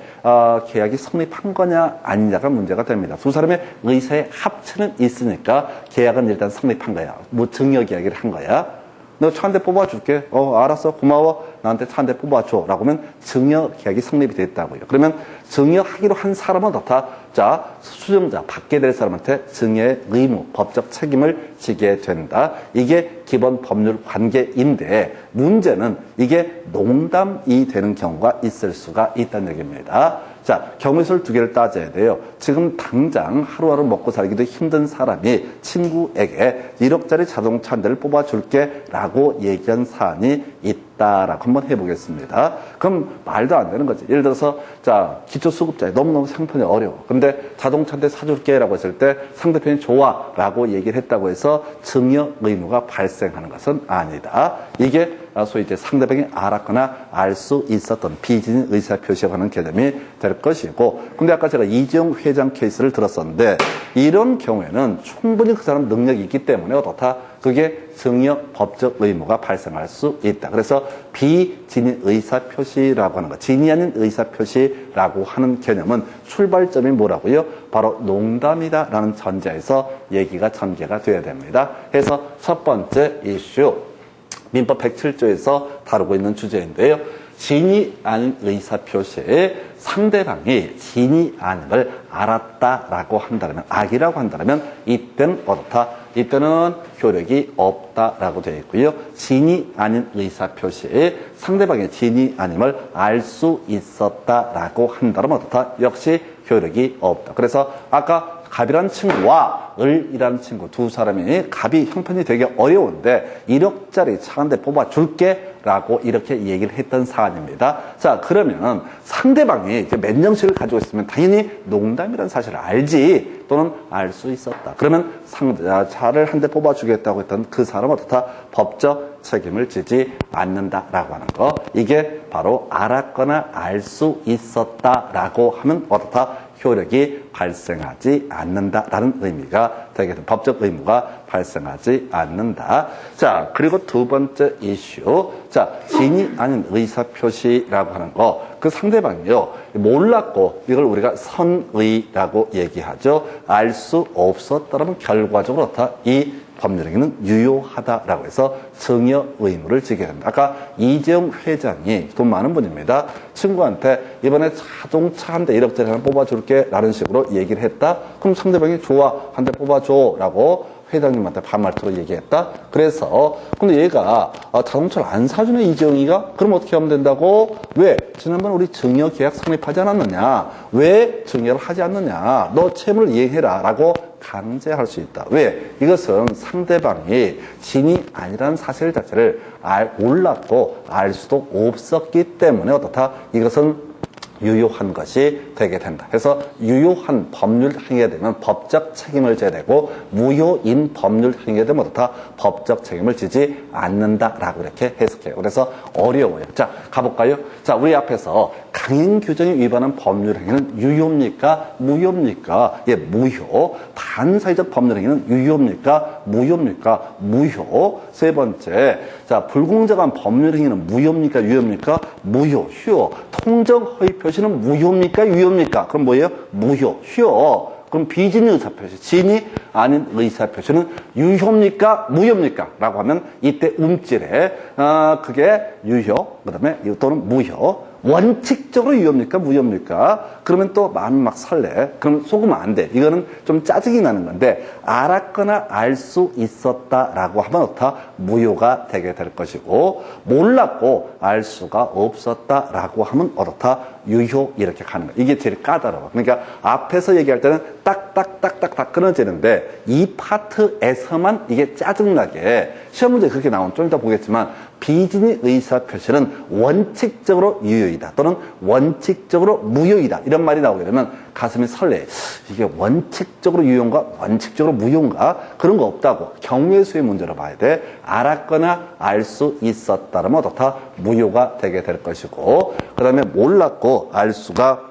계약이 성립한 거냐, 아니냐가 문제가 됩니다. 두 사람의 의사의 합치는 있으니까 계약은 일단 성립한 거야. 뭐 증여 계약을 한 거야. 너 차 한 대 뽑아줄게. 알았어. 고마워. 나한테 차 한 대 뽑아줘. 라고 하면 증여 계약이 성립이 됐다고요. 그러면 증여하기로 한 사람은 어떻다? 자, 수증자, 받게 될 사람한테 증여의 의무, 법적 책임을 지게 된다. 이게 기본 법률 관계인데 문제는 이게 농담이 되는 경우가 있을 수가 있다는 얘기입니다. 자, 경우의 수를 2개를 따져야 돼요. 지금 당장 하루하루 먹고 살기도 힘든 사람이 친구에게 1억짜리 자동차 한 대를 뽑아줄게 라고 얘기한 사안이 있다라고 한번 해보겠습니다. 그럼 말도 안 되는 거지. 예를 들어서, 자, 기초수급자에 너무너무 상편이 어려워. 근데 자동차 한 대 사줄게 라고 했을 때 상대편이 좋아 라고 얘기를 했다고 해서 증여 의무가 발생하는 것은 아니다. 이게 소위 이제 상대방이 알았거나 알 수 있었던 비진인 의사표시라고 하는 개념이 될 것이고, 근데 아까 제가 이재용 회장 케이스를 들었었는데 이런 경우에는 충분히 그 사람 능력이 있기 때문에 어떻다? 그게 증여 법적 의무가 발생할 수 있다. 그래서 비진인 의사표시라고 하는 것, 진이 아닌 의사표시라고 하는 개념은 출발점이 뭐라고요? 바로 농담이다라는 전제에서 얘기가 전개가 돼야 됩니다. 그래서 첫 번째 이슈, 민법 107조에서 다루고 있는 주제인데요. 진이 아닌 의사표시에 상대방이 진이 아닌 걸 알았다라고 한다면, 악이라고 한다면 이때는 어떻다? 이때는 효력이 없다라고 되어 있고요. 진이 아닌 의사표시에 상대방의 진이 아님을 알 수 있었다라고 한다면 어떻다? 역시 효력이 없다. 그래서 아까 갑이라는 친구와 을이라는 친구 두 사람이 갑이 형편이 되게 어려운데 1억짜리 차 한 대 뽑아줄게 라고 이렇게 얘기를 했던 사안입니다. 자, 그러면 상대방이 이제 몇 년씩을 가지고 있으면 당연히 농담이라는 사실을 알지, 또는 알 수 있었다. 그러면 차를 한 대 뽑아주겠다고 했던 그 사람은 어떻다? 법적 책임을 지지 않는다라고 하는 거. 이게 바로 알았거나 알 수 있었다라고 하면 어떻다? 효력이 발생하지 않는다라는 의미가 되게 된 법적 의무가 발생하지 않는다. 자, 그리고 두 번째 이슈. 자, 진위 아닌 의사표시라고 하는 거. 그 상대방이요. 몰랐고 이걸 우리가 선의라고 얘기하죠. 알 수 없었다라면 결과적으로 어떻다? 이 법률행위는 유효하다라고 해서 증여 의무를 지게 된다. 아까 이재용 회장이 돈 많은 분입니다. 친구한테 이번에 자동차 한 대 1억짜리 하나 뽑아줄게 라는 식으로 얘기를 했다. 그럼 상대방이 좋아, 한 대 뽑아줘 라고 회장님한테 반말투로 얘기했다. 그래서 근데 얘가 자동차를 안 사주네 이재용이가? 그럼 어떻게 하면 된다고? 왜? 지난번에 우리 증여 계약 성립하지 않았느냐? 왜 증여를 하지 않느냐? 너 채무를 이행해라 라고 강제할 수 있다. 왜? 이것은 상대방이 진이 아니라는 사실 자체를 몰랐고 알 수도 없었기 때문에 어떻다? 이것은 유효한 것이 되게 된다. 그래서 유효한 법률 행위가 되면 법적 책임을 져야 되고 무효인 법률 행위가 되면 어떻다? 법적 책임을 지지 않는다라고 이렇게 해석해요. 그래서 어려워요. 자, 가볼까요? 자, 우리 앞에서 강행 규정에 위반한 법률 행위는 유효입니까? 무효입니까? 예, 무효. 반사회적 법률 행위는 유효입니까? 무효입니까? 무효. 세 번째, 자, 불공정한 법률 행위는 무효입니까? 유효입니까? 무효. 휴. 통정 허위 표시는 무효입니까? 유효입니까? 그럼 뭐예요? 무효. 휴. 그럼 비진의 의사표시, 진이 아닌 의사표시는 유효입니까? 무효입니까? 라고 하면 이때 움찔해. 그게 유효, 그 다음에 또는 무효. 원칙적으로 유효입니까? 무효입니까? 그러면 또 마음이 막 설레. 그럼 속으면 안 돼. 이거는 좀 짜증이 나는 건데 알았거나 알 수 있었다라고 하면 어떻다? 무효가 되게 될 것이고 몰랐고 알 수가 없었다라고 하면 어떻다? 유효 이렇게 가는 거야. 이게 제일 까다로워. 그러니까 앞에서 얘기할 때는 딱딱딱딱딱 끊어지는데 이 파트에서만 이게 짜증나게 시험 문제 그렇게 나오면 좀 이따 보겠지만 비진의 의사표시는 원칙적으로 유효이다 또는 원칙적으로 무효이다 이런 말이 나오게 되면 가슴이 설레. 이게 원칙적으로 유효인가 원칙적으로 무효인가 그런 거 없다고 경우의 수의 문제로 봐야 돼. 알았거나 알 수 있었다라면 어떻다? 무효가 되게 될 것이고 그 다음에 몰랐고 알 수가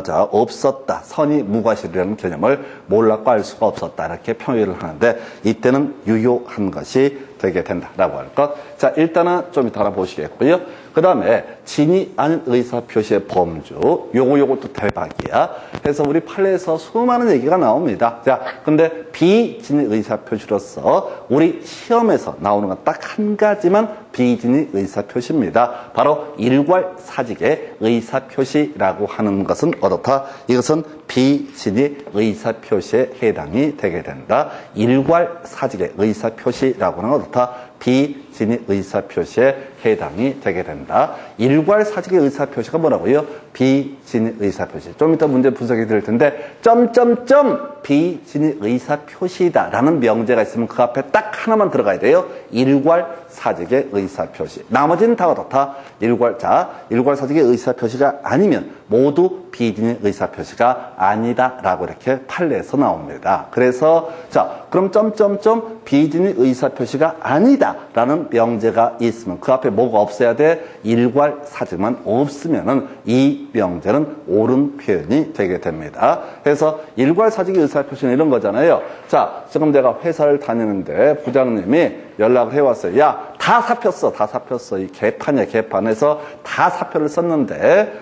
자, 없었다. 선이 무과실이라는 개념을 몰랐고 알 수가 없었다. 이렇게 표현을 하는데 이때는 유효한 것이 되게 된다라고 할 것. 자, 일단은 좀 이따 알아보시겠고요. 그 다음에 진이 아닌 의사표시의 범주. 요것도 대박이야. 그래서 우리 판례에서 수많은 얘기가 나옵니다. 자, 근데 비진의 의사표시로서 우리 시험에서 나오는 건 딱 한 가지만 비진의 의사표시입니다. 바로 일괄사직의 의사표시라고 하는 것은 어떻다? 이것은 비진의 의사표시에 해당이 되게 된다. 일괄사직의 의사표시라고 하는 건 어떻다? 비진의 의사표시에 해당이 되게 된다. 일괄사직의 의사표시가 뭐라고요? 비진의 의사표시. 좀 이따 문제 분석이 될 텐데 점점점 비진의 의사표시다라는 명제가 있으면 그 앞에 딱 하나만 들어가야 돼요. 일괄사직의 의사표시. 나머지는 다 어떻다? 일괄사직의 의사표시가 아니면 모두 비진의 의사표시가 아니다라고 이렇게 판례에서 나옵니다. 그래서 자, 그럼 점점점 비진의 의사표시가 아니다라는 명제가 있으면 그 앞에 뭐가 없어야 돼? 일괄사직만 없으면은 이 명제는 옳은 표현이 되게 됩니다. 그래서 일괄사직의 의사표시는 이런 거잖아요. 자, 지금 내가 회사를 다니는데 부장님이 연락을 해왔어요. 야, 다 사폈어. 이 개판이야, 개판에서 다 사표를 썼는데,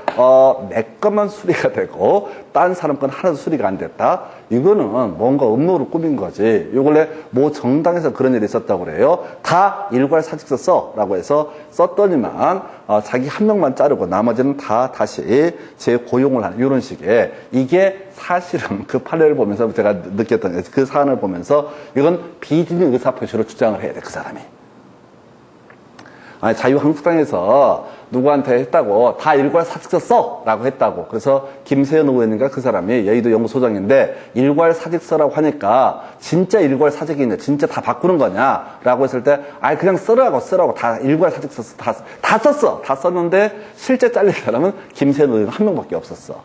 내 것만 수리가 되고, 딴 사람 건 하나도 수리가 안 됐다? 이거는 뭔가 음모로 꾸민 거지. 요 근래 뭐 정당에서 그런 일이 있었다고 그래요. 다 일괄사직서 써. 라고 해서 썼더니만, 자기 한 명만 자르고 나머지는 다 다시 재고용을 하는, 이런 식의. 이게 사실은 그 판례를 보면서 제가 느꼈던 그 사안을 보면서 이건 비진의 의사표시로 주장을 해야 돼, 그 사람이. 아니, 자유한국당에서 누구한테 했다고 다 일괄사직서 써! 라고 했다고. 그래서 김세현 의원인가 그 사람이 여의도 연구소장인데 일괄사직서라고 하니까 진짜 일괄사직이냐 진짜 다 바꾸는 거냐 라고 했을 때 아니 그냥 쓰라고 다 일괄사직서 다 썼어. 다 썼는데 실제 잘린 사람은 김세현 의원 한 명밖에 없었어.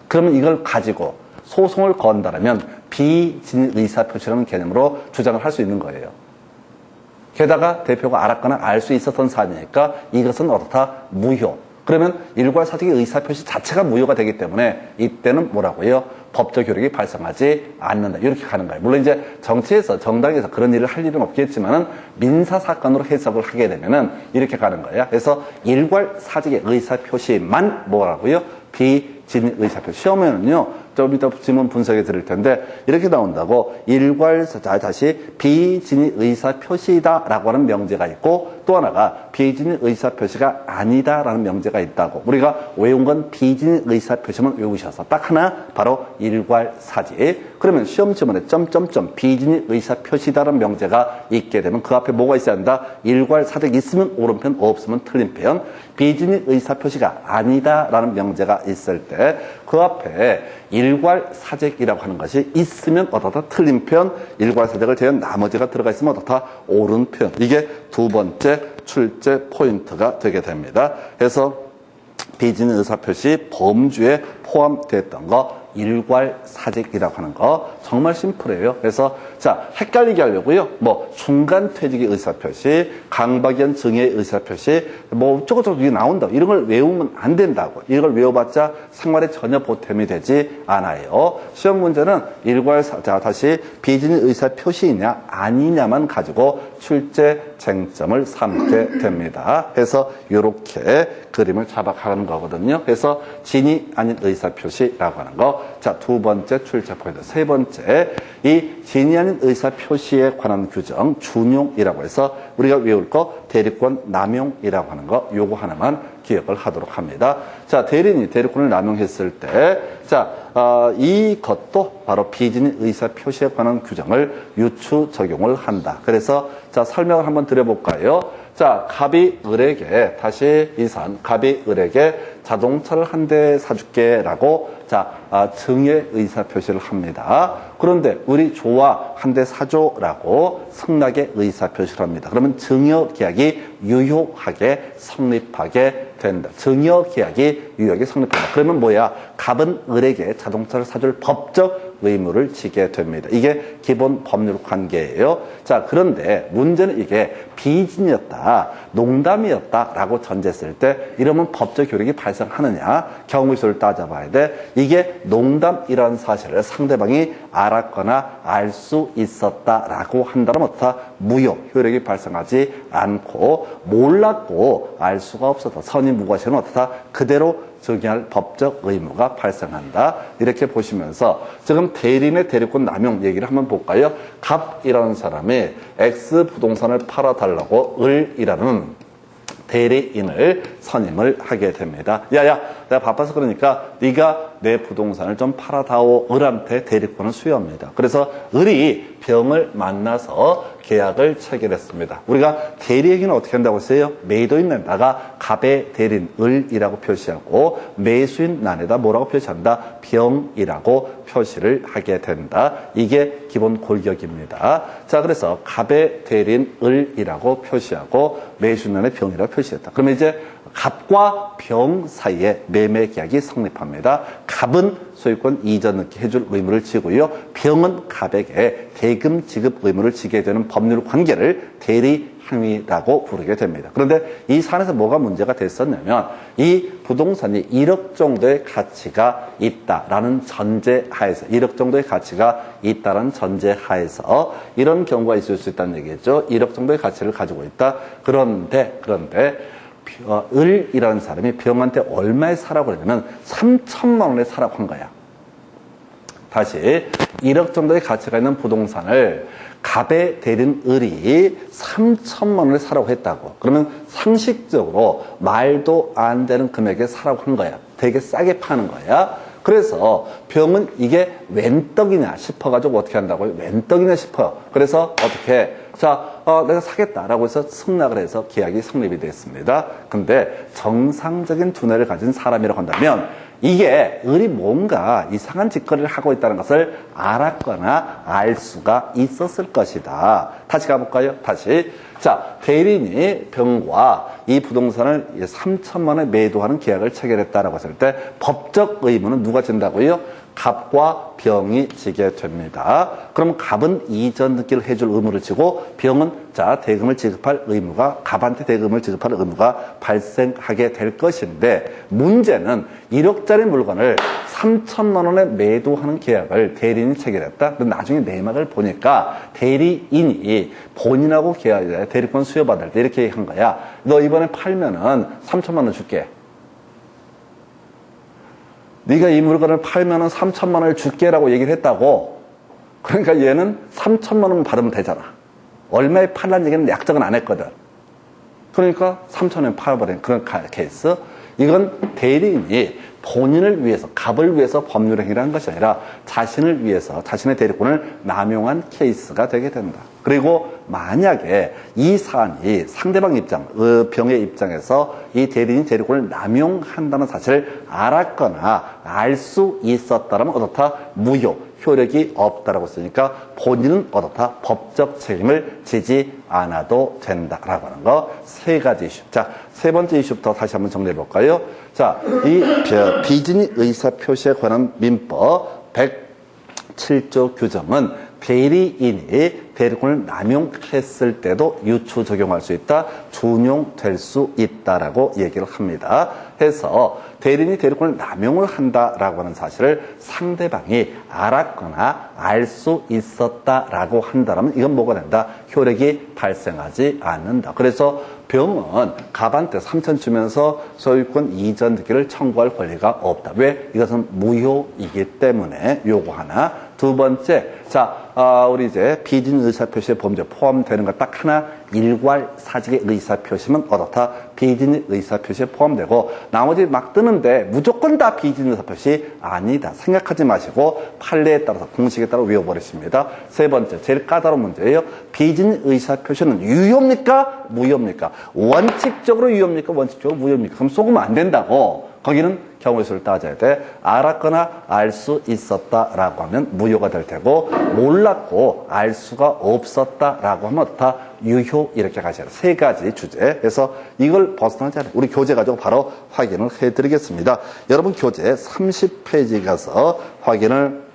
그러면 이걸 가지고 소송을 건다라면 비진 의사표시라는 개념으로 주장을 할 수 있는 거예요. 게다가 대표가 알았거나 알 수 있었던 사안이니까 이것은 어떻다? 무효. 그러면 일괄사직의 의사표시 자체가 무효가 되기 때문에 이때는 뭐라고요? 법적 효력이 발생하지 않는다. 이렇게 가는 거예요. 물론 이제 정치에서, 정당에서 그런 일을 할 일은 없겠지만은 민사사건으로 해석을 하게 되면은 이렇게 가는 거예요. 그래서 일괄사직의 의사표시만 뭐라고요? 비진의 의사표시. 시험에는요, 좀 이따 지문 분석해 드릴 텐데, 이렇게 나온다고, 다시 비진의 의사표시다라고 하는 명제가 있고, 또 하나가 비진의 의사표시가 아니다라는 명제가 있다고. 우리가 외운 건 비진의 의사표시만 외우셔서 딱 하나, 바로 일괄사직. 그러면 시험 지문에 점점점 비진의 의사표시다라는 명제가 있게 되면 그 앞에 뭐가 있어야 한다? 일괄사직 있으면 오른편, 없으면 틀린 편. 비진의 의사표시가 아니다라는 명제가 있을 때 그 앞에 일괄사직이라고 하는 것이 있으면 어떻다? 틀린 편. 일괄사직을 제외한 나머지가 들어가 있으면 어떻다? 옳은 편. 이게 두 번째 출제 포인트가 되게 됩니다. 그래서 비진의 의사표시 범주에 포함됐던 거 일괄사직이라고 하는 거 정말 심플해요. 그래서 자, 헷갈리게 하려고요. 뭐 중간퇴직의 의사표시, 강박연 증여의 의사표시, 뭐 어쩌고저쩌고 이게 나온다. 이런 걸 외우면 안 된다고. 이걸 외워봤자 생활에 전혀 보탬이 되지 않아요. 시험 문제는 자, 다시 비진의 의사표시이냐 아니냐만 가지고 출제 쟁점을 삼게 됩니다. 그래서 이렇게 그림을 잡아가는 거거든요. 그래서 진이 아닌 의사표시라고 하는 거. 자, 두 번째 출제 포인트. 세 번째, 이 진이 아닌 의사표시에 관한 규정, 준용이라고 해서 우리가 외울 거 대리권 남용이라고 하는 거, 요거 하나만 기억을 하도록 합니다. 자, 대리인이 대리권을 남용했을 때, 자, 이것도 바로 비진의 의사표시에 관한 규정을 유추 적용을 한다. 그래서 자, 설명을 한번 드려볼까요? 자, 갑이 을에게, 다시 이산, 갑이 을에게 자동차를 한 대 사줄게 라고 자, 증여 의사표시를 합니다. 그런데 을이 좋아, 한 대 사줘 라고 승낙의 의사표시를 합니다. 그러면 증여 계약이 유효하게 성립하게 된다. 증여 계약이 유효하게 성립한다. 그러면 뭐야? 갑은 을에게 자동차를 사줄 법적 의무를 지게 됩니다. 이게 기본 법률 관계예요. 자, 그런데 문제는 이게 비진이었다, 농담이었다라고 전제했을 때 이러면 법적 효력이 발생하느냐? 경우수를 따져봐야 돼. 이게 농담이라는 사실을 상대방이 알았거나 알 수 있었다라고 한다면 어떻다? 무효, 효력이 발생하지 않고 몰랐고 알 수가 없어서 선임무과시는 어떻다? 그대로 적용할 법적 의무가 발생한다. 이렇게 보시면서 지금 대리인의 대리권 남용 얘기를 한번 볼까요? 갑이라는 사람이 X 부동산을 팔아달라고 을이라는 대리인을 선임을 하게 됩니다. 야야, 내가 바빠서 그러니까 네가 내 부동산을 좀 팔아다오. 을한테 대리권을 수여합니다. 그래서 을이 병을 만나서 계약을 체결했습니다. 우리가 대리에게는 어떻게 한다고 했어요? 매도인 난에다가 갑의 대리인 을이라고 표시하고 매수인 난에다 뭐라고 표시한다? 병이라고 표시를 하게 된다. 이게 기본 골격입니다. 자, 그래서 갑의 대리인 을이라고 표시하고 매수인 난에 병이라고 표시했다. 그러면 이제 갑과 병 사이에 매매 계약이 성립합니다. 갑은 소유권 이전 해줄 의무를 지고요. 병은 갑에게 대금 지급 의무를 지게 되는 법률 관계를 대리 행위라고 부르게 됩니다. 그런데 이 사안에서 뭐가 문제가 됐었냐면 이 부동산이 1억 정도의 가치가 있다라는 전제하에서 1억 정도의 가치가 있다라는 전제하에서 이런 경우가 있을 수 있다는 얘기죠. 1억 정도의 가치를 가지고 있다. 그런데 을이라는 사람이 병한테 얼마에 사라고 그러냐면 3천만 원에 사라고 한 거야. 다시 1억 정도의 가치가 있는 부동산을 갑의 대리인 을이 3천만 원에 사라고 했다고. 그러면 상식적으로 말도 안 되는 금액에 사라고 한 거야. 되게 싸게 파는 거야. 그래서 병은 이게 웬 떡이냐 싶어가지고 어떻게 한다고요? 웬 떡이냐 싶어요. 그래서 어떻게? 자, 내가 사겠다라고 해서 승낙을 해서 계약이 성립이 됐습니다. 근데 정상적인 두뇌를 가진 사람이라고 한다면 이게 을이 뭔가 이상한 짓거리를 하고 있다는 것을 알았거나 알 수가 있었을 것이다. 다시 가볼까요? 다시. 자, 대리인이 병과 이 부동산을 3천만 원에 매도하는 계약을 체결했다라고 했을 때 법적 의무는 누가 진다고요? 갑과 병이 지게 됩니다. 그럼 갑은 이전 등기를 해줄 의무를 지고 병은 자 대금을 지급할 의무가 갑한테 대금을 지급할 의무가 발생하게 될 것인데 문제는 1억짜리 물건을 3천만 원에 매도하는 계약을 대리인이 체결했다. 근데 나중에 내막을 보니까 대리인이 본인하고 계약에 대리권 수여받을 때 이렇게 한 거야. 너 이번에 팔면은 3천만 원 줄게. 네가 이 물건을 팔면은 3천만 원을 줄게라고 얘기를 했다고. 그러니까 얘는 3천만 원 받으면 되잖아. 얼마에 팔라는 얘기는 약정은 안 했거든. 그러니까 3천 원에 팔아버린 그런 케이스. 이건 대리인이 본인을 위해서, 갑을 위해서 법률 행위를 한 것이 아니라 자신을 위해서 자신의 대리권을 남용한 케이스가 되게 된다. 그리고 만약에 이 사안이 상대방 입장, 병의 입장에서 이 대리인이 대리권을 남용한다는 사실을 알았거나 알 수 있었다면 어떻다? 무효, 효력이 없다라고 쓰니까 본인은 어떻다? 법적 책임을 지지 않아도 된다라고 하는 거. 세 가지 이슈. 자, 세 번째 이슈부터 다시 한번 정리해 볼까요? 자, 이 비진이 의사표시에 관한 민법 107조 규정은 대리인이 대리권을 남용했을 때도 유추 적용할 수 있다, 준용될 수 있다라고 얘기를 합니다. 해서 대리인이 대리권을 남용을 한다라고 하는 사실을 상대방이 알았거나 알 수 있었다라고 한다면 이건 뭐가 된다? 효력이 발생하지 않는다. 그래서 병은 갑한테 3천 주면서 소유권 이전 등기를 청구할 권리가 없다. 왜? 이것은 무효이기 때문에 요거 하나. 두 번째, 자, 우리 이제 비진 의사표시에 범죄 포함되는 것 딱 하나, 일괄 사직의 의사표시면 어떻다? 비진 의사표시에 포함되고, 나머지 막 뜨는데 무조건 다 비진 의사표시 아니다. 생각하지 마시고 판례에 따라서 공식에 따라 외워버리십니다. 세 번째, 제일 까다로운 문제예요. 비진 의사표시는 유효입니까? 무효입니까? 원칙적으로 유효입니까? 원칙적으로 무효입니까? 그럼 속으면 안 된다고. 거기는 경우의 수를 따져야 돼. 알았거나 알 수 있었다라고 하면 무효가 될 테고, 몰랐고 알 수가 없었다라고 하면 다 유효 이렇게 가셔야 돼. 세 가지 주제. 그래서 이걸 벗어나지 않아요. 우리 교재 가지고 바로 확인을 해드리겠습니다. 여러분 교재 30페이지 가서 확인을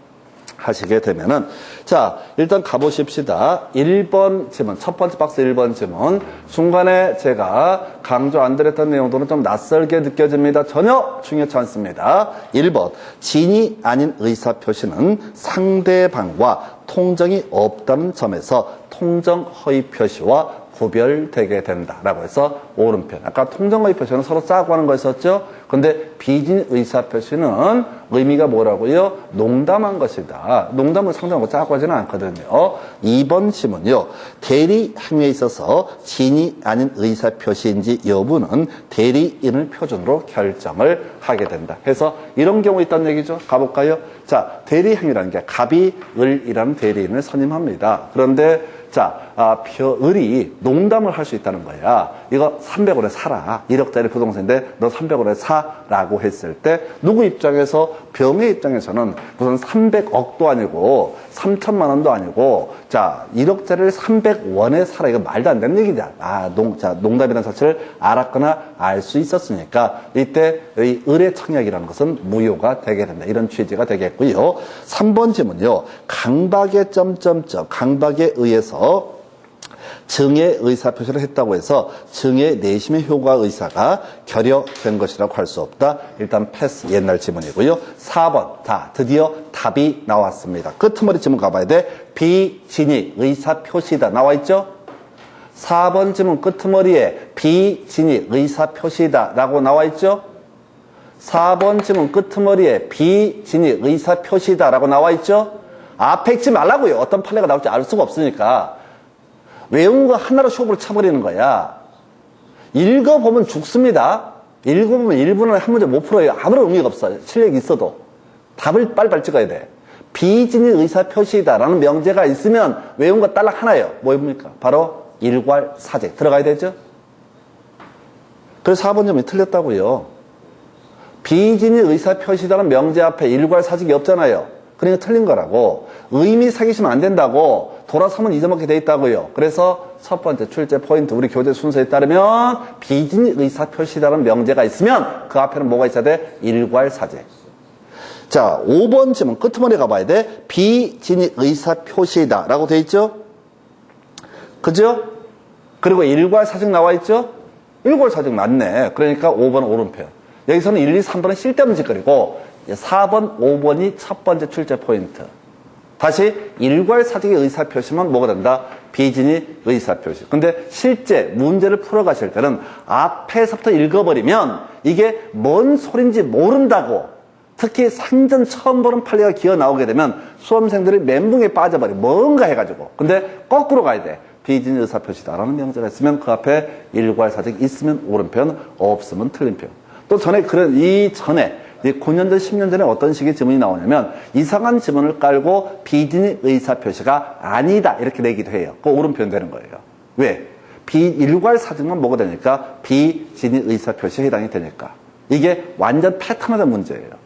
하시게 되면은, 자, 일단 가보십시다. 1번 지문, 첫 번째 박스 1번 지문. 중간에 제가 강조 안 드렸던 내용들은 좀 낯설게 느껴집니다. 전혀 중요치 않습니다. 1번, 진이 아닌 의사표시는 상대방과 통정이 없다는 점에서 통정 허위 표시와 구별되게 된다라고 해서 오른편. 아까 통정 허위 표시는 서로 짜고 하는 거였었죠. 근데 비진 의사 표시는 의미가 뭐라고요? 농담한 것이다. 농담을 상대하고 짜고 하지는 않거든요. 2번 지문요. 대리 행위에 있어서 진이 아닌 의사 표시인지 여부는 대리인을 표준으로 결정을 하게 된다. 그래서 이런 경우 있다는 얘기죠. 가볼까요? 자, 대리 행위라는 게 갑이 을이라는 대리인을 선임합니다. 그런데 자, 을이 농담을 할 수 있다는 거야. 이거 300원에 사라. 1억짜리 부동산인데 너 300원에 사라고 했을 때 누구 입장에서, 병의 입장에서는 무슨 300억도 아니고 3천만 원도 아니고 자 1억짜리를 300원에 사라. 이거 말도 안 되는 얘기잖아. 농담이라는 사실을 알았거나 알 수 있었으니까 이때 이 을의 청약이라는 것은 무효가 되게 된다. 이런 취지가 되겠고요. 3번 지문요. 강박의 점점점, 강박에 의해서 증의 의사표시를 했다고 해서 증의 내심의 효과 의사가 결여된 것이라고 할 수 없다. 일단 패스, 옛날 지문이고요. 4번, 자 드디어 답이 나왔습니다. 끄트머리 지문 가봐야 돼. 비진이 의사표시다 나와있죠? 4번 지문 끄트머리에 비진이 의사표시다 라고 나와있죠? 4번 지문 끄트머리에 비진이 의사표시다 라고 나와있죠? 앞에 읽지 말라고요. 어떤 판례가 나올지 알 수가 없으니까. 외운 거 하나로 쇼부를 쳐버리는 거야. 읽어보면 죽습니다. 읽어보면 1분 안에 한 문제 못 풀어요. 아무런 의미가 없어요. 실력이 있어도. 답을 빨리빨리 찍어야 돼. 비진이 의사표시다라는 명제가 있으면 외운 거 딸락 하나예요. 뭐입니까? 바로 일괄사직. 들어가야 되죠? 그래서 4번 점이 틀렸다고요. 비진이 의사표시다는 명제 앞에 일괄사직이 없잖아요. 그러니까 틀린 거라고. 의미 사기시면 안 된다고. 돌아서면 잊어먹게 돼 있다고요. 그래서 첫 번째 출제 포인트, 우리 교재 순서에 따르면 비진이 의사표시다는 명제가 있으면 그 앞에는 뭐가 있어야 돼? 일괄사직. 자, 5번 질문 끄트머리 가봐야 돼. 비진이 의사표시이다 라고 돼 있죠? 그죠? 그리고 일괄사직 나와 있죠? 일괄사직 맞네. 그러니까 5번은 오른편. 여기서는 1, 2, 3번은 쓸데없는 짓거리고 4번, 5번이 첫 번째 출제 포인트. 다시 일괄사직의 의사표시만 뭐가 된다? 비진이 의사표시. 근데 실제 문제를 풀어가실 때는 앞에서부터 읽어버리면 이게 뭔 소린지 모른다고, 특히 상전 처음 보는 판례가 기어 나오게 되면 수험생들이 멘붕에 빠져버려. 뭔가 해가지고. 근데 거꾸로 가야 돼. 비진이 의사표시다라는 명제가 있으면 그 앞에 일괄사직 있으면 오른편, 없으면 틀린 편. 또 전에 이전에 9년 전, 10년 전에 어떤 식의 지문이 나오냐면 이상한 지문을 깔고 비진이 의사표시가 아니다 이렇게 내기도 해요. 그거 오른편 되는 거예요. 왜? 일괄사직만 뭐가 되니까 비진이 의사표시에 해당이 되니까. 이게 완전 패턴화된 문제예요.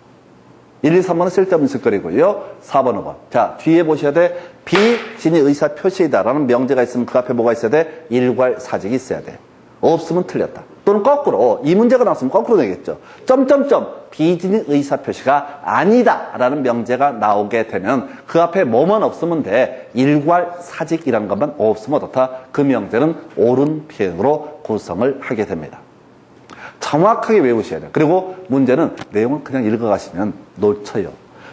1, 2, 3번은 쓸데없는 짓거리고요. 4번, 5번. 자, 뒤에 보셔야 돼. 비진이 의사표시이다라는 명제가 있으면 그 앞에 뭐가 있어야 돼? 일괄사직이 있어야 돼. 없으면 틀렸다. 또는 거꾸로 이 문제가 나왔으면 거꾸로 되겠죠. 점점점 비진이 의사표시가 아니다라는 명제가 나오게 되면 그 앞에 뭐만 없으면 돼. 일괄사직이란 것만 없으면 어떻다? 그 명제는 오른편으로 구성을 하게 됩니다. 정확하게 외우셔야 돼요. 그리고 문제는 내용을 그냥 읽어가시면 놓쳐요.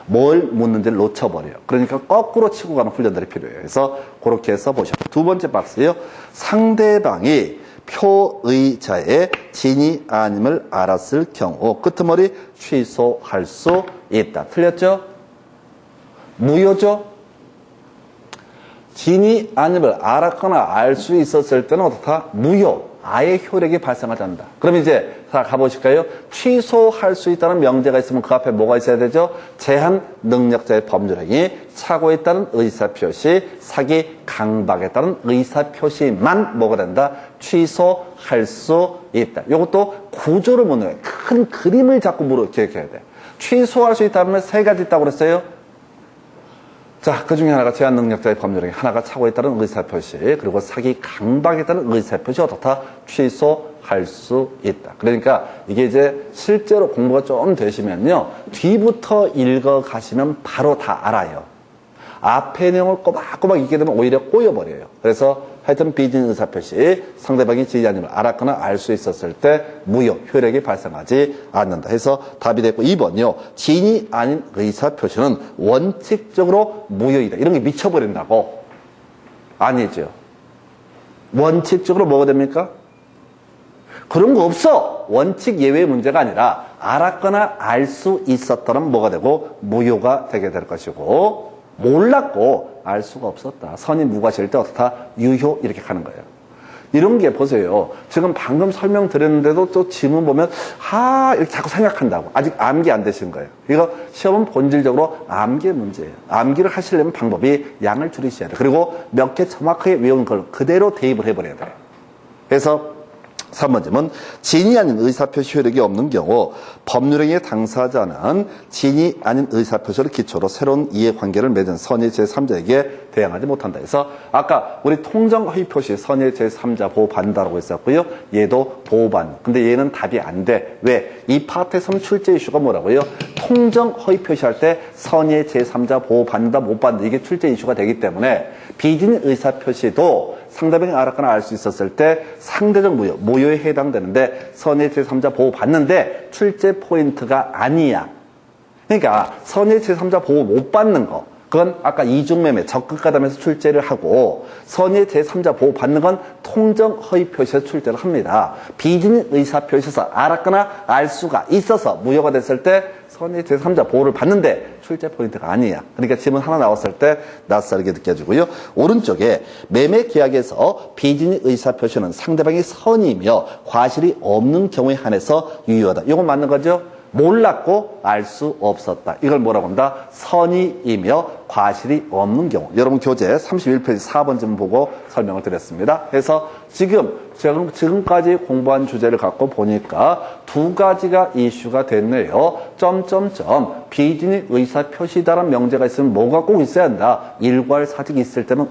뭘 묻는지를 놓쳐버려요. 그러니까 거꾸로 치고 가는 훈련들이 필요해요. 그래서 그렇게 해서 보셔요. 두 번째 박스요. 상대방이 표의자의 진이 아님을 알았을 경우 끄트머리 취소할 수 있다. 틀렸죠? 무효죠? 진이 아님을 알았거나 알 수 있었을 때는 어떻다? 무효. 아예 효력이 발생하지 않는다. 그럼 이제 자 가보실까요? 취소할 수 있다는 명제가 있으면 그 앞에 뭐가 있어야 되죠? 제한 능력자의 법률행위, 차고에 따른 의사표시, 사기, 강박에 따른 의사표시만 뭐가 된다? 취소할 수 있다. 이것도 구조를 묻는 거예요. 큰 그림을 자꾸 기억해야 돼. 취소할 수 있다면 세 가지 있다고 그랬어요? 자, 그 중에 하나가 제한 능력자의 법률행위, 하나가 착오에 따른 의사표시, 그리고 사기, 강박에 따른 의사표시 어떻다? 취소할 수 있다. 그러니까 이게 이제 실제로 공부가 좀 되시면요, 뒤부터 읽어가시면 바로 다 알아요. 앞에 내용을 꼬박꼬박 읽게 되면 오히려 꼬여버려요. 그래서 하여튼 비진 의사표시, 상대방이 진이 아님을 알았거나 알 수 있었을 때 무효, 효력이 발생하지 않는다. 해서 답이 됐고 2번요. 진이 아닌 의사표시는 원칙적으로 무효이다. 이런 게 미쳐버린다고? 아니죠. 원칙적으로 뭐가 됩니까? 그런 거 없어. 원칙 예외의 문제가 아니라 알았거나 알 수 있었다면 뭐가 되고 무효가 되게 될 것이고, 몰랐고 알 수가 없었다. 선이 무과실 때 어떻다? 유효 이렇게 가는 거예요. 이런 게 보세요. 지금 방금 설명드렸는데도 또 지문 보면 이렇게 자꾸 생각한다고. 아직 암기 안 되신 거예요. 이거 시험은 본질적으로 암기의 문제예요. 암기를 하시려면 방법이 양을 줄이셔야 돼요. 그리고 몇 개 정확하게 외운 걸 그대로 대입을 해버려야 돼요. 그래서 3번 질문. 진이 아닌 의사표시 효력이 없는 경우 법률행위의 당사자는 진이 아닌 의사표시를 기초로 새로운 이해관계를 맺은 선의 제3자에게 대항하지 못한다. 그래서 아까 우리 통정허위표시 선의 제3자 보호받는다라고 했었고요. 얘도 보호받는. 근데 얘는 답이 안 돼. 왜? 이 파트에서는 출제 이슈가 뭐라고요? 통정허위표시할 때 선의 제3자 보호받는다 못 받는다. 이게 출제 이슈가 되기 때문에 비진 의사표시도 상대방이 알았거나 알 수 있었을 때 상대적 무효, 무효에 해당되는데 선의 제3자 보호 받는데 출제 포인트가 아니야. 그러니까 선의 제3자 보호 못 받는 거, 그건 아까 이중매매, 적극가담에서 출제를 하고, 선의 제3자 보호 받는 건 통정허위표시에서 출제를 합니다. 비진 의사표시에서 알았거나 알 수가 있어서 무효가 됐을 때 선의 제3자 보호를 받는데 출제 포인트가 아니야. 그러니까 질문 하나 나왔을 때 낯설게 느껴지고요. 오른쪽에 매매 계약에서 비진의 의사표시는 상대방이 선이며 과실이 없는 경우에 한해서 유효하다. 이건 맞는 거죠? 몰랐고 알 수 없었다. 이걸 뭐라고 한다? 선의이며 과실이 없는 경우. 여러분 교재 31페이지 4번 좀 보고 설명을 드렸습니다. 그래서 지금까지 공부한 주제를 갖고 보니까 두 가지가 이슈가 됐네요. 점점점 비진의 의사표시다라는 명제가 있으면 뭐가 꼭 있어야 한다? 일괄사직이 있을 때는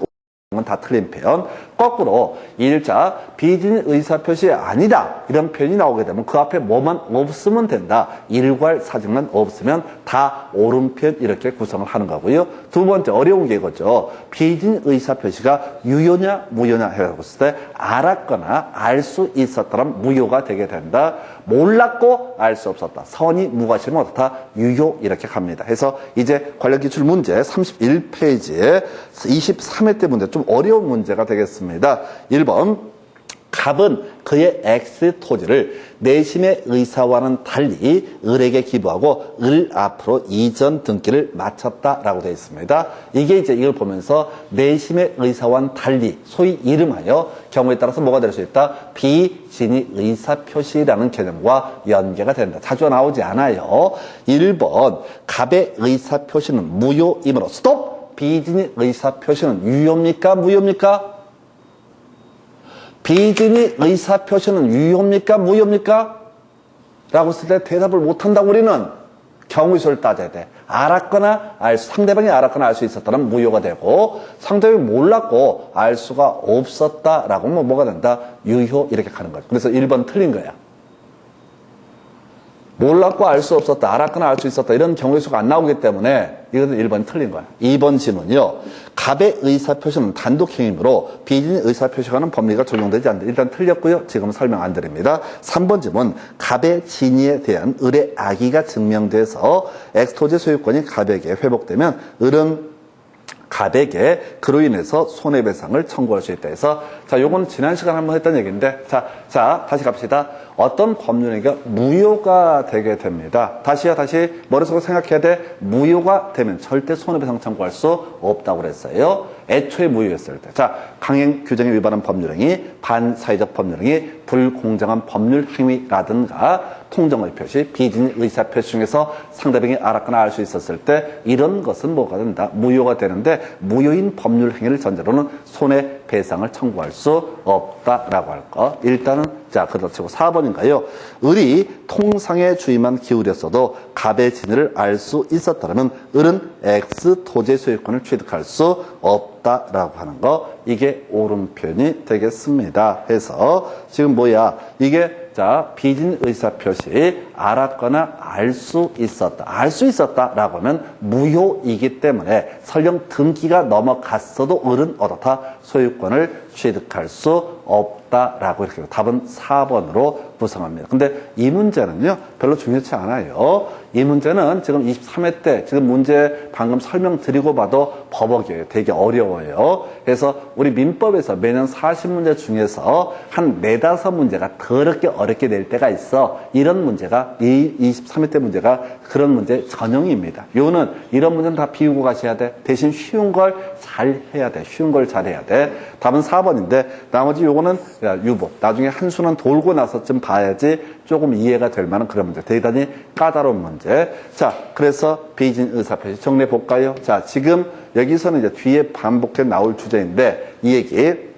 건 다 틀린 표현. 거꾸로 일자 비진의 의사표시 아니다 이런 표현이 나오게 되면 그 앞에 뭐만 없으면 된다. 일괄 사직만 없으면 다 옳은 표현 이렇게 구성을 하는 거고요. 두 번째 어려운 게 이거죠. 비진 의사표시가 유효냐 무효냐 해봤을 때 알았거나 알 수 있었다면 무효가 되게 된다. 몰랐고 알 수 없었다. 선이 무과시면 어떻다? 유효 이렇게 갑니다. 해서 이제 관련기출 문제 31페이지에 23회 때 문제 좀 어려운 문제가 되겠습니다. 1번 갑은 그의 X 토지를 내심의 의사와는 달리 을에게 기부하고 을 앞으로 이전 등기를 마쳤다라고 되어 있습니다. 이게 이제 이걸 보면서 내심의 의사와는 달리 소위 이름하여 경우에 따라서 뭐가 될 수 있다? 비진의 의사표시라는 개념과 연계가 된다. 자주 나오지 않아요. 1번 갑의 의사표시는 무효이므로 스톱! 비진의 의사표시는 유효입니까? 무효입니까? 비진의 의사표시는 유효입니까? 무효입니까? 라고 했을 때 대답을 못한다고 우리는 경우수를 따져야 돼. 알았거나 상대방이 알았거나 알 수 있었다면 무효가 되고 상대방이 몰랐고 알 수가 없었다라고 하면 뭐가 된다? 유효 이렇게 가는 거죠. 그래서 1번 틀린 거야. 몰랐고 알 수 없었다, 알았거나 알 수 있었다 이런 경우의 수가 안 나오기 때문에 이것은 1번 틀린 거야. 2번 질문은요. 갑의 의사표시는 단독행위이므로 비진의 의사표시와는 법리가 적용되지 않는다. 일단 틀렸고요. 지금 설명 안 드립니다. 3번 질문. 갑의 진위에 대한 을의 악의가 증명돼서 엑스토지 소유권이 갑에게 회복되면 을은 갑에게 그로 인해서 손해배상을 청구할 수 있다 해서 자, 요건 지난 시간에 한번 했던 얘기인데 자, 다시 갑시다. 어떤 법률행위가 무효가 되게 됩니다. 다시 머릿속으로 생각해야 돼. 무효가 되면 절대 손해배상 청구할 수 없다고 그랬어요. 애초에 무효였을 때. 자, 강행 규정에 위반한 법률행위, 반사회적 법률행위, 불공정한 법률행위라든가 통정의 표시, 비진 의사표시 중에서 상대방이 알았거나 알 수 있었을 때 이런 것은 뭐가 된다? 무효가 되는데 무효인 법률행위를 전제로는 손해배상을 청구할 수 없다라고 할 거. 일단은 자, 그렇다 치고 4번인가요? 을이 통상의 주의만 기울였어도 갑의 진위를 알 수 있었다면 을은 X 토지 소유권을 취득할 수 없다라고 하는 거. 이게 옳은 표현이 되겠습니다. 해서 지금 뭐야? 이게 자, 비진 의사표시 알았거나 알 수 있었다라고 하면 무효이기 때문에 설령 등기가 넘어갔어도 을은 어떻다? 소유권을 취득할 수 없다라고 이렇게 답은 4번으로 구성합니다. 근데 이 문제는요, 별로 중요치 않아요. 이 문제는 지금 23회 때 지금 문제 방금 설명드리고 봐도 버벅이에요. 되게 어려워요. 그래서 우리 민법에서 매년 40문제 중에서 한 4-5문제가 더럽게 어렵게 낼 때가 있어. 이런 문제가 이 23회 때 문제가 그런 문제 전형입니다. 요는 이런 문제는 다 비우고 가셔야 돼. 대신 쉬운 걸 잘 해야 돼. 쉬운 걸 잘 해야 돼. 답은 4번인데 나머지 요거는 유보. 나중에 한 수는 돌고 나서쯤 봐야지 조금 이해가 될 만한 그런 문제. 대단히 까다로운 문제. 자, 그래서 비진 의사표시 정리해 볼까요? 자, 지금 여기서는 이제 뒤에 반복해 나올 주제인데 이 얘기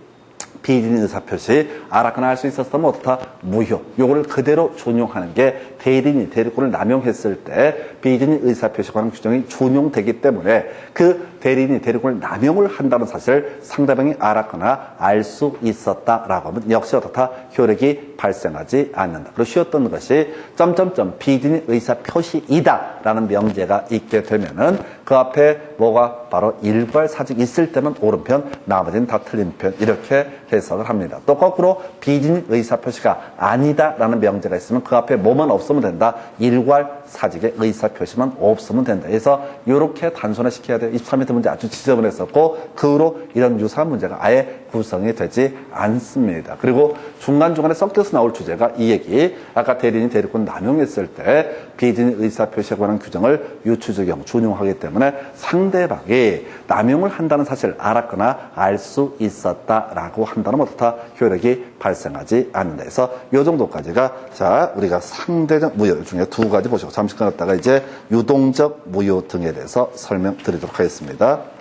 비진 의사표시 알았거나 알 수 있었다면 어떻다? 무효. 요거를 그대로 준용하는 게 대리인이 대리권을 남용했을 때 비진 의사표시에 관한 규정이 준용되기 때문에 그 대리인이 대리권을 남용을 한다는 사실을 상대방이 알았거나 알 수 있었다라고 하면 역시 어떻다? 효력이 발생하지 않는다. 그리고 쉬웠던 것이 점점점 비진 의사표시이다라는 명제가 있게 되면은 그 앞에 뭐가 바로 일괄사직이 있을 때만 옳은 편, 나머지는 다 틀린 편 이렇게 해석을 합니다. 또 거꾸로 비진 의사표시가 아니다라는 명제가 있으면 그 앞에 뭐만 없으면 된다. 일괄사직의 의사표시만 없으면 된다. 그래서 이렇게 단순화시켜야 돼요. 23m 문제 아주 지저분했었고 그 후로 이런 유사한 문제가 아예 구성이 되지 않습니다. 그리고 중간중간에 섞여서 나올 주제가 이 얘기. 아까 대리인이 대리권 남용했을 때 비진 의사표시에 관한 규정을 유추적용 준용하기 때문에 상대방이 남용을 한다는 사실을 알았거나 알 수 있었다라고 한다면 어떻다? 효력이 발생하지 않는다. 그래서 이 정도까지가 자, 우리가 상대적 무효 중에 두 가지 보시고 잠시 끊었다가 이제 유동적 무효 등에 대해서 설명드리도록 하겠습니다.